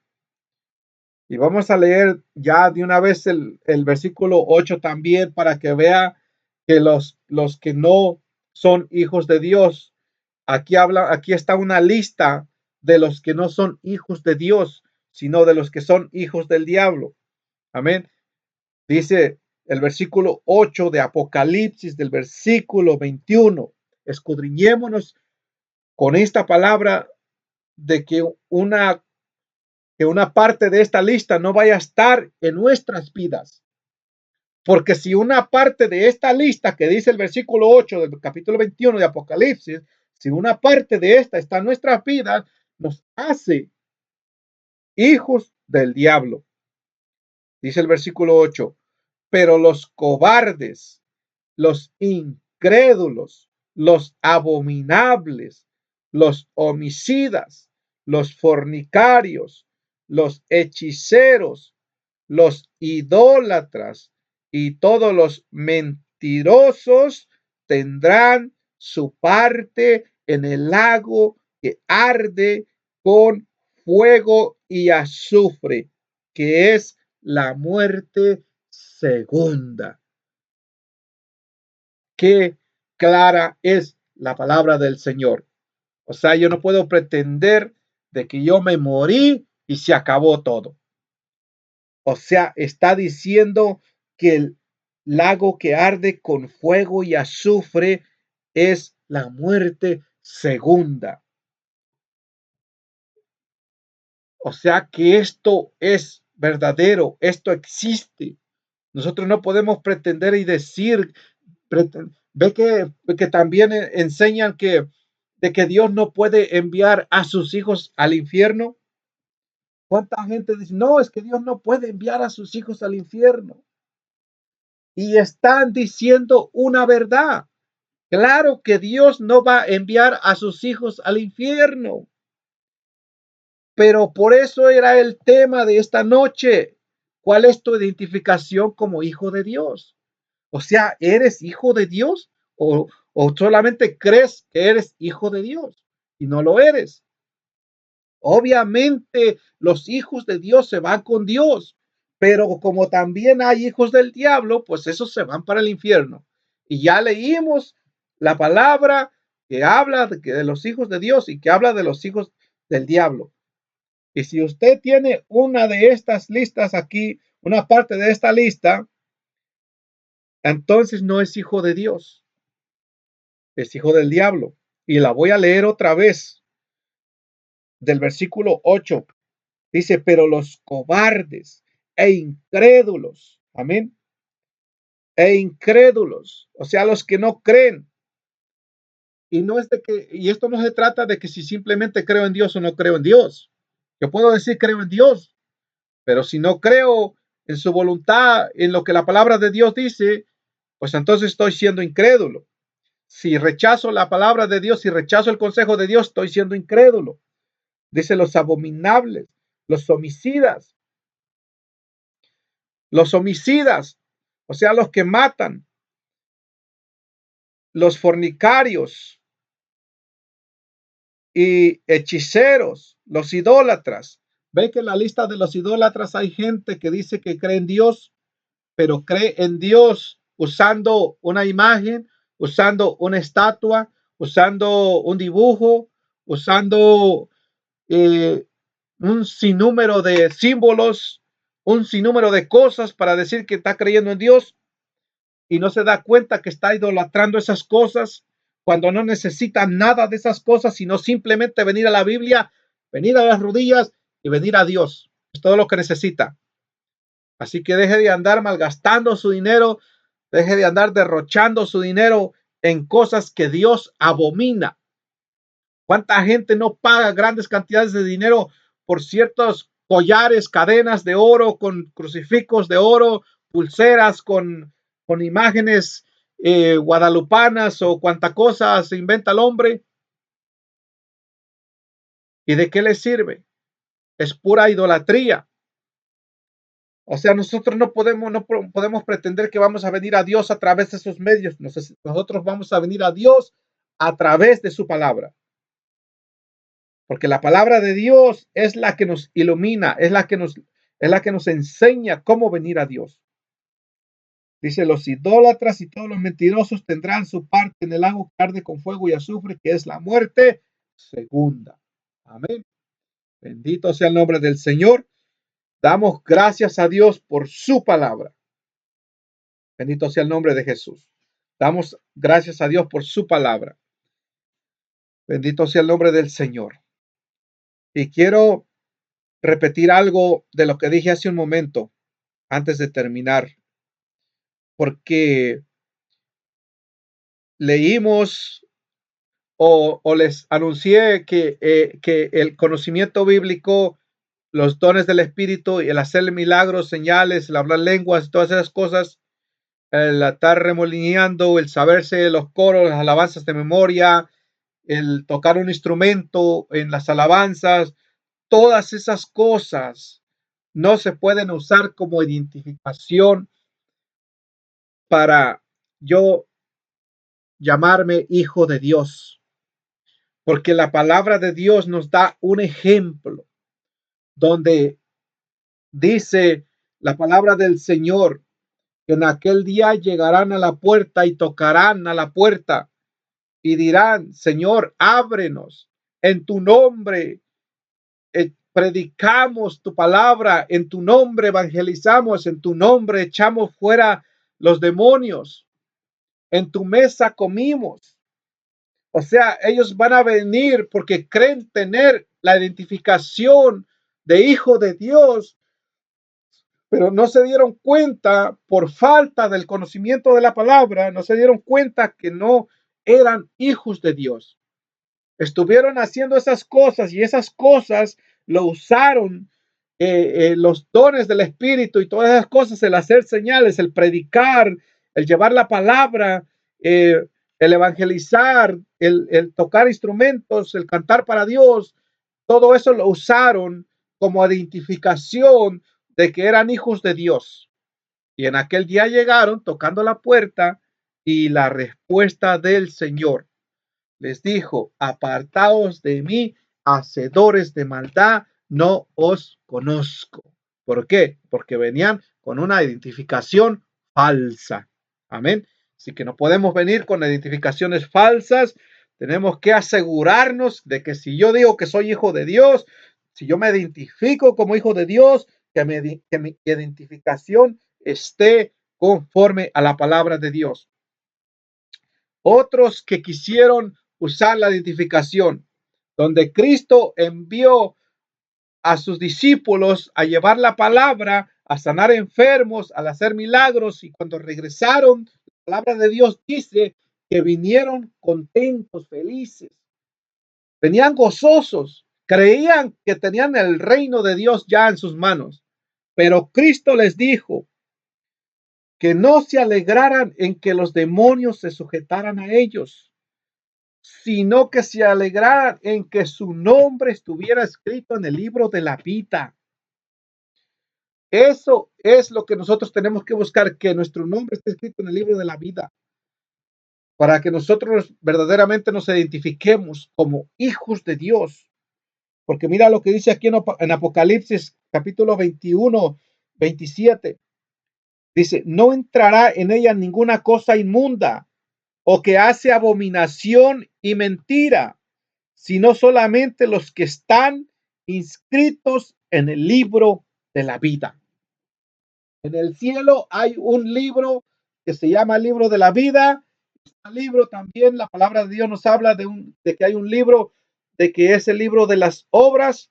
Y vamos a leer ya de una vez el versículo 8 también, para que vea que los que no son hijos de Dios, aquí está una lista de los que no son hijos de Dios, sino de los que son hijos del diablo. Amén. Dice el versículo 8 de Apocalipsis, del versículo 21. Escudriñémonos con esta palabra de que una parte de esta lista no vaya a estar en nuestras vidas. Porque si una parte de esta lista que dice el versículo 8 del capítulo 21 de Apocalipsis, si una parte de esta está en nuestras vidas, nos hace hijos del diablo. Dice el versículo 8, pero los cobardes los incrédulos, los abominables, los homicidas, los fornicarios, los hechiceros, los idólatras y todos los mentirosos tendrán su parte en el lago que arde con fuego y azufre, que es la muerte segunda. Qué clara es la palabra del Señor. O sea, yo no puedo pretender de que yo me morí y se acabó todo. O sea, está diciendo que el lago que arde con fuego y azufre es la muerte segunda. O sea que esto es verdadero, esto existe. Nosotros no podemos pretender y decir, ve que también enseñan de que Dios no puede enviar a sus hijos al infierno. ¿Cuánta gente dice, no, es que Dios no puede enviar a sus hijos al infierno? Y están diciendo una verdad. Claro que Dios no va a enviar a sus hijos al infierno. Pero por eso era el tema de esta noche. ¿Cuál es tu identificación como hijo de Dios? O sea, ¿eres hijo de Dios? ¿O solamente crees que eres hijo de Dios y no lo eres? Obviamente los hijos de Dios se van con Dios, pero como también hay hijos del diablo, pues esos se van para el infierno. Y ya leímos la palabra que habla de los hijos de Dios y que habla de los hijos del diablo. Y si usted tiene una de estas listas aquí, una parte de esta lista, entonces no es hijo de Dios, es hijo del diablo. Y la voy a leer otra vez del versículo 8. Dice, pero los cobardes e incrédulos, amén, e incrédulos, o sea, los que no creen. Y no es de que, y esto no se trata de que si simplemente creo en Dios o no creo en Dios. Yo puedo decir creo en Dios, pero si no creo en su voluntad, en lo que la palabra de Dios dice, pues entonces estoy siendo incrédulo. Si rechazo la palabra de Dios, si rechazo el consejo de Dios, estoy siendo incrédulo. Dice los abominables, los homicidas, o sea, los que matan, los fornicarios y hechiceros, los idólatras. Ve que en la lista de los idólatras hay gente que dice que cree en Dios, pero cree en Dios usando una imagen, usando una estatua, usando un dibujo, usando un sinnúmero de símbolos, un sinnúmero de cosas para decir que está creyendo en Dios y no se da cuenta que está idolatrando esas cosas cuando no necesita nada de esas cosas, sino simplemente venir a la Biblia, venir a las rodillas y venir a Dios. Es todo lo que necesita. Así que deje de andar malgastando su dinero, deje de andar derrochando su dinero en cosas que Dios abomina. ¿Cuánta gente no paga grandes cantidades de dinero por ciertos collares, cadenas de oro, con crucifijos de oro, pulseras con imágenes guadalupanas o cuánta cosa se inventa el hombre? ¿Y de qué le sirve? Es pura idolatría. O sea, nosotros no podemos pretender que vamos a venir a Dios a través de esos medios. Nosotros vamos a venir a Dios a través de su palabra. Porque la palabra de Dios es la que nos ilumina, es la que nos enseña cómo venir a Dios. Dice, los idólatras y todos los mentirosos tendrán su parte en el lago que arde con fuego y azufre, que es la muerte segunda. Amén. Bendito sea el nombre del Señor. Damos gracias a Dios por su palabra. Bendito sea el nombre de Jesús. Damos gracias a Dios por su palabra. Bendito sea el nombre del Señor. Y quiero repetir algo de lo que dije hace un momento antes de terminar, porque leímos o les anuncié que el conocimiento bíblico, los dones del Espíritu y el hacer milagros, señales, el hablar lenguas, todas esas cosas el estar remolineando, el saberse los coros, las alabanzas de memoria, el tocar un instrumento en las alabanzas, todas esas cosas no se pueden usar como identificación para yo llamarme hijo de Dios, porque la palabra de Dios nos da un ejemplo donde dice la palabra del Señor que en aquel día llegarán a la puerta y tocarán a la puerta y dirán, Señor, ábrenos en tu nombre. Predicamos tu palabra, en tu nombre evangelizamos, en tu nombre echamos fuera los demonios, en tu mesa comimos. O sea, ellos van a venir porque creen tener la identificación de hijo de Dios, pero no se dieron cuenta por falta del conocimiento de la palabra, no se dieron cuenta que no eran hijos de Dios. Estuvieron haciendo esas cosas y esas cosas lo usaron los dones del Espíritu y todas esas cosas, el hacer señales, el predicar, el llevar la palabra, el evangelizar, el tocar instrumentos, el cantar para Dios, todo eso lo usaron como identificación de que eran hijos de Dios. Y en aquel día llegaron tocando la puerta y la respuesta del Señor les dijo, apartaos de mí, hacedores de maldad, no os conozco. ¿Por qué? Porque venían con una identificación falsa. Amén. Así que no podemos venir con identificaciones falsas. Tenemos que asegurarnos de que si yo digo que soy hijo de Dios, si yo me identifico como hijo de Dios, que mi identificación esté conforme a la palabra de Dios. Otros que quisieron usar la identificación, donde Cristo envió a sus discípulos a llevar la palabra, a sanar enfermos, al hacer milagros, y cuando regresaron, la palabra de Dios dice que vinieron contentos, felices, venían gozosos, creían que tenían el reino de Dios ya en sus manos, pero Cristo les dijo que no se alegraran en que los demonios se sujetaran a ellos, sino que se alegraran en que su nombre estuviera escrito en el libro de la vida. Eso es lo que nosotros tenemos que buscar, que nuestro nombre esté escrito en el libro de la vida, para que nosotros verdaderamente nos identifiquemos como hijos de Dios. Porque mira lo que dice aquí en Apocalipsis capítulo 21, 27. Dice, no entrará en ella ninguna cosa inmunda o que hace abominación y mentira, sino solamente los que están inscritos en el libro de la vida. En el cielo hay un libro que se llama el libro de la vida. Este libro también, la palabra de Dios nos habla de que hay un libro, de que es el libro de las obras,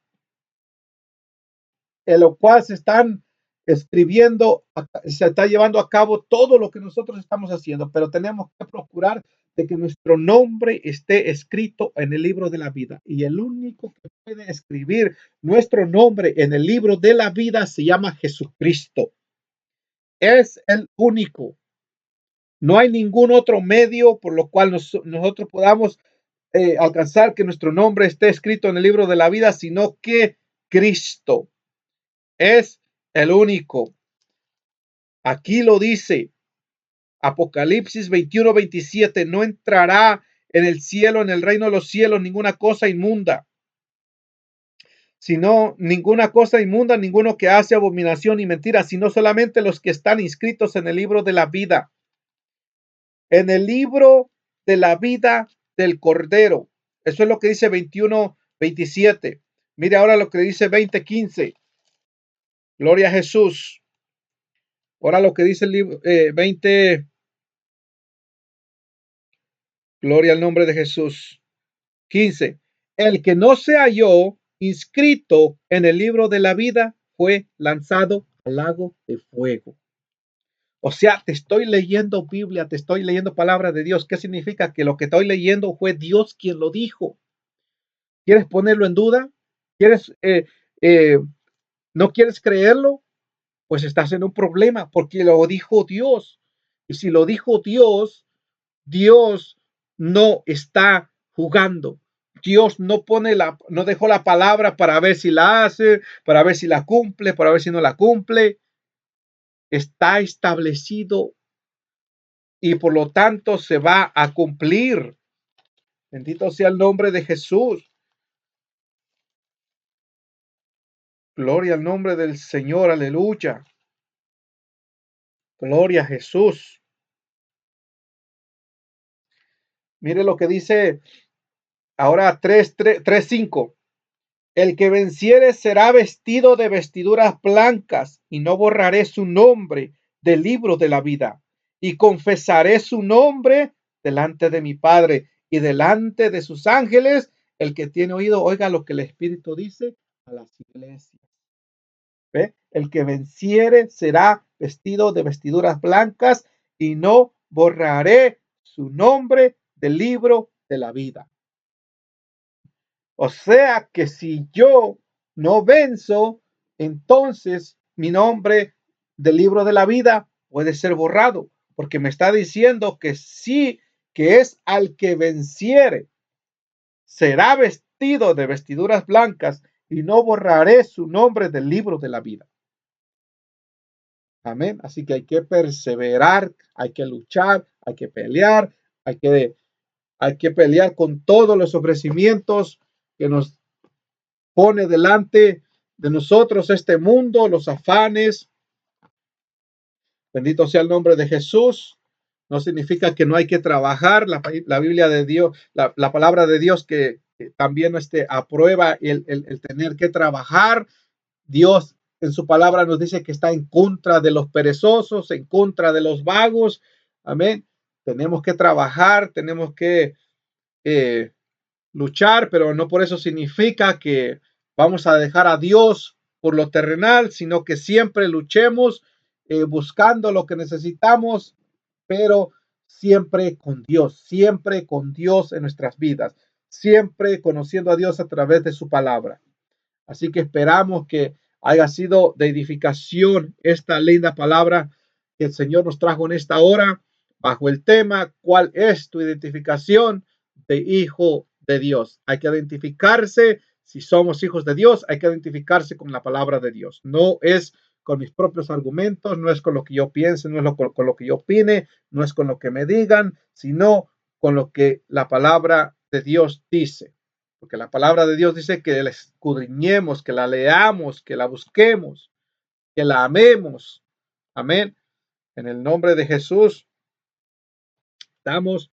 en lo cual se están escribiendo, se está llevando a cabo todo lo que nosotros estamos haciendo, pero tenemos que procurar de que nuestro nombre esté escrito en el libro de la vida. Y el único que puede escribir nuestro nombre en el libro de la vida se llama Jesucristo. Es el único. No hay ningún otro medio por lo cual nosotros podamos alcanzar que nuestro nombre esté escrito en el libro de la vida, sino que Cristo es el único. Aquí lo dice Apocalipsis 21, 27, no entrará en el cielo, en el reino de los cielos, ninguna cosa inmunda, sino ninguna cosa inmunda, ninguno que hace abominación y mentira, sino solamente los que están inscritos en el libro de la vida, en el libro de la vida del Cordero. Eso es lo que dice 21, 27. Mire ahora lo que dice 20, 15. Gloria a Jesús. Ahora lo que dice el libro 20. Gloria al nombre de Jesús. 15. El que no se halló inscrito en el libro de la vida fue lanzado al lago de fuego. O sea, te estoy leyendo Biblia, te estoy leyendo palabra de Dios. ¿Qué significa? Que lo que estoy leyendo fue Dios quien lo dijo. ¿Quieres ponerlo en duda? ¿Quieres, no quieres creerlo? Pues estás en un problema porque lo dijo Dios. Y si lo dijo Dios, Dios no está jugando. Dios no dejó la palabra para ver si la hace, para ver si la cumple, para ver si no la cumple. Está establecido y por lo tanto se va a cumplir. Bendito sea el nombre de Jesús. Gloria al nombre del Señor, aleluya. Gloria a Jesús. Mire lo que dice ahora 3:5. El que venciere será vestido de vestiduras blancas, y no borraré su nombre del libro de la vida, y confesaré su nombre delante de mi Padre y delante de sus ángeles. El que tiene oído, oiga lo que el Espíritu dice a las iglesias. ¿Ve? El que venciere será vestido de vestiduras blancas, y no borraré su nombre del libro de la vida. O sea que si yo no venzo, entonces mi nombre del libro de la vida puede ser borrado, porque me está diciendo que sí, que es al que venciere, será vestido de vestiduras blancas, y no borraré su nombre del libro de la vida. Amén. Así que hay que perseverar, hay que luchar, hay que pelear, hay que pelear con todos los ofrecimientos que nos pone delante de nosotros este mundo, los afanes. Bendito sea el nombre de Jesús. No significa que no hay que trabajar. La Biblia de Dios, la palabra de Dios que también aprueba el tener que trabajar. Dios en su palabra nos dice que está en contra de los perezosos, en contra de los vagos. Amén. Tenemos que trabajar, tenemos que luchar, pero no por eso significa que vamos a dejar a Dios por lo terrenal, sino que siempre luchemos buscando lo que necesitamos, pero siempre con Dios en nuestras vidas, siempre conociendo a Dios a través de su palabra. Así que esperamos que haya sido de edificación esta linda palabra que el Señor nos trajo en esta hora bajo el tema: ¿cuál es tu identificación de hijo de Dios? Hay que identificarse, si somos hijos de Dios, hay que identificarse con la palabra de Dios. No es con mis propios argumentos, no es con lo que yo piense, no es con lo que yo opine, no es con lo que me digan, sino con lo que la palabra de Dios dice. Porque la palabra de Dios dice que la escudriñemos, que la leamos, que la busquemos, que la amemos. Amén. En el nombre de Jesús, damos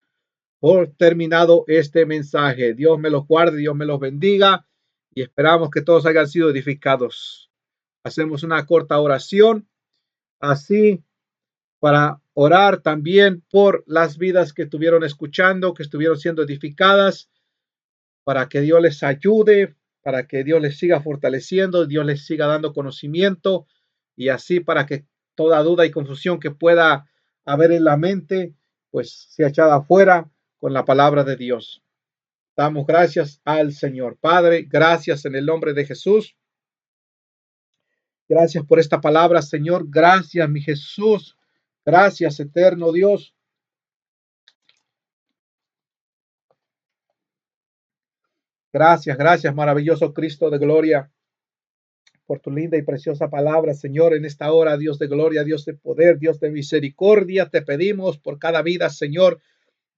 por terminado este mensaje. Dios me los guarde, Dios me los bendiga, y esperamos que todos hayan sido edificados. Hacemos una corta oración, así para orar también por las vidas que estuvieron escuchando, que estuvieron siendo edificadas, para que Dios les ayude, para que Dios les siga fortaleciendo, Dios les siga dando conocimiento, y así para que toda duda y confusión que pueda haber en la mente, pues sea echada afuera con la palabra de Dios. Damos gracias al Señor. Padre, gracias en el nombre de Jesús. Gracias por esta palabra, Señor. Gracias, mi Jesús. Gracias, eterno Dios. Gracias, gracias, maravilloso Cristo de gloria, por tu linda y preciosa palabra, Señor, en esta hora, Dios de gloria, Dios de poder, Dios de misericordia. Te pedimos por cada vida, Señor,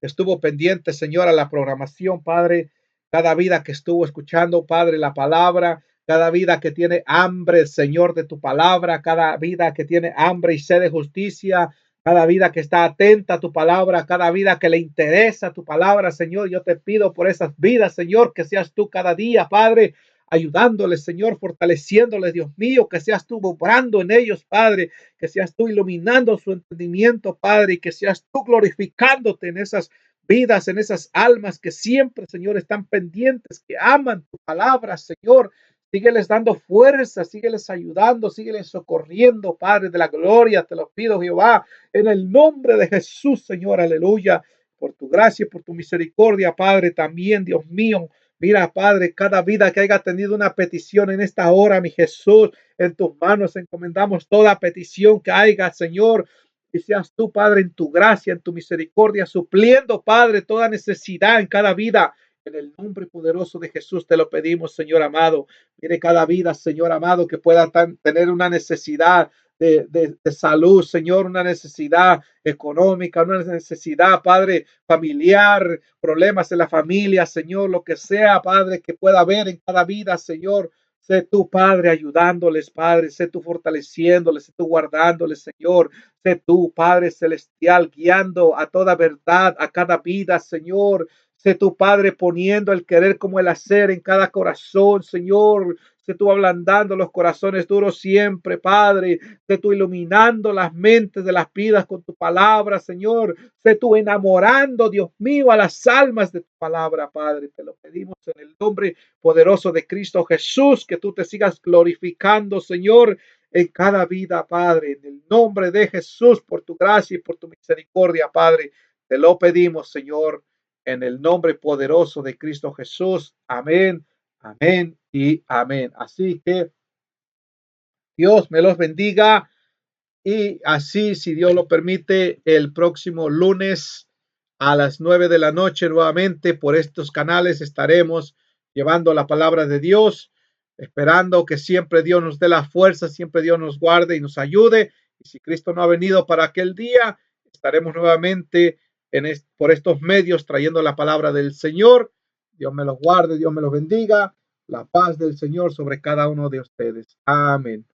que estuvo pendiente, Señor, a la programación, Padre, cada vida que estuvo escuchando, Padre, la palabra, cada vida que tiene hambre, Señor, de tu palabra, cada vida que tiene hambre y sed de justicia, cada vida que está atenta a tu palabra, cada vida que le interesa tu palabra, Señor. Yo te pido por esas vidas, Señor, que seas tú cada día, Padre, ayudándoles, Señor, fortaleciéndoles, Dios mío, que seas tú obrando en ellos, Padre, que seas tú iluminando su entendimiento, Padre, y que seas tú glorificándote en esas vidas, en esas almas que siempre, Señor, están pendientes, que aman tu palabra, Señor. Sígueles dando fuerza, sígueles ayudando, sígueles socorriendo, Padre de la gloria. Te lo pido, Jehová, en el nombre de Jesús, Señor, aleluya. Por tu gracia, por tu misericordia, Padre, también, Dios mío. Mira, Padre, cada vida que haya tenido una petición en esta hora, mi Jesús, en tus manos encomendamos toda petición que haya, Señor. y seas tú, Padre, en tu gracia, en tu misericordia, supliendo, Padre, toda necesidad en cada vida. En el nombre poderoso de Jesús te lo pedimos, Señor amado. Mire cada vida, Señor amado, que pueda tener una necesidad de salud, Señor, una necesidad económica, una necesidad, Padre, familiar, problemas en la familia, Señor, lo que sea, Padre, que pueda haber en cada vida, Señor. Sé tú, Padre, ayudándoles, Padre. Sé tú fortaleciéndoles, sé tú guardándoles, Señor. Sé tú, Padre celestial, guiando a toda verdad, a cada vida, Señor. Sé tú, Padre, poniendo el querer como el hacer en cada corazón, Señor. Sé tú ablandando los corazones duros siempre, Padre. Sé tú iluminando las mentes de las vidas con tu palabra, Señor. Sé tú enamorando, Dios mío, a las almas de tu palabra, Padre. Te lo pedimos en el nombre poderoso de Cristo Jesús, que tú te sigas glorificando, Señor, en cada vida, Padre. En el nombre de Jesús, por tu gracia y por tu misericordia, Padre. Te lo pedimos, Señor, en el nombre poderoso de Cristo Jesús. Amén, amén y amén. Así que Dios me los bendiga. Y así, si Dios lo permite, el próximo lunes a las 9 de la noche nuevamente por estos canales estaremos llevando la palabra de Dios, esperando que siempre Dios nos dé la fuerza, siempre Dios nos guarde y nos ayude. Y si Cristo no ha venido para aquel día, estaremos nuevamente por estos medios trayendo la palabra del Señor. Dios me los guarde, Dios me los bendiga. La paz del Señor sobre cada uno de ustedes. Amén.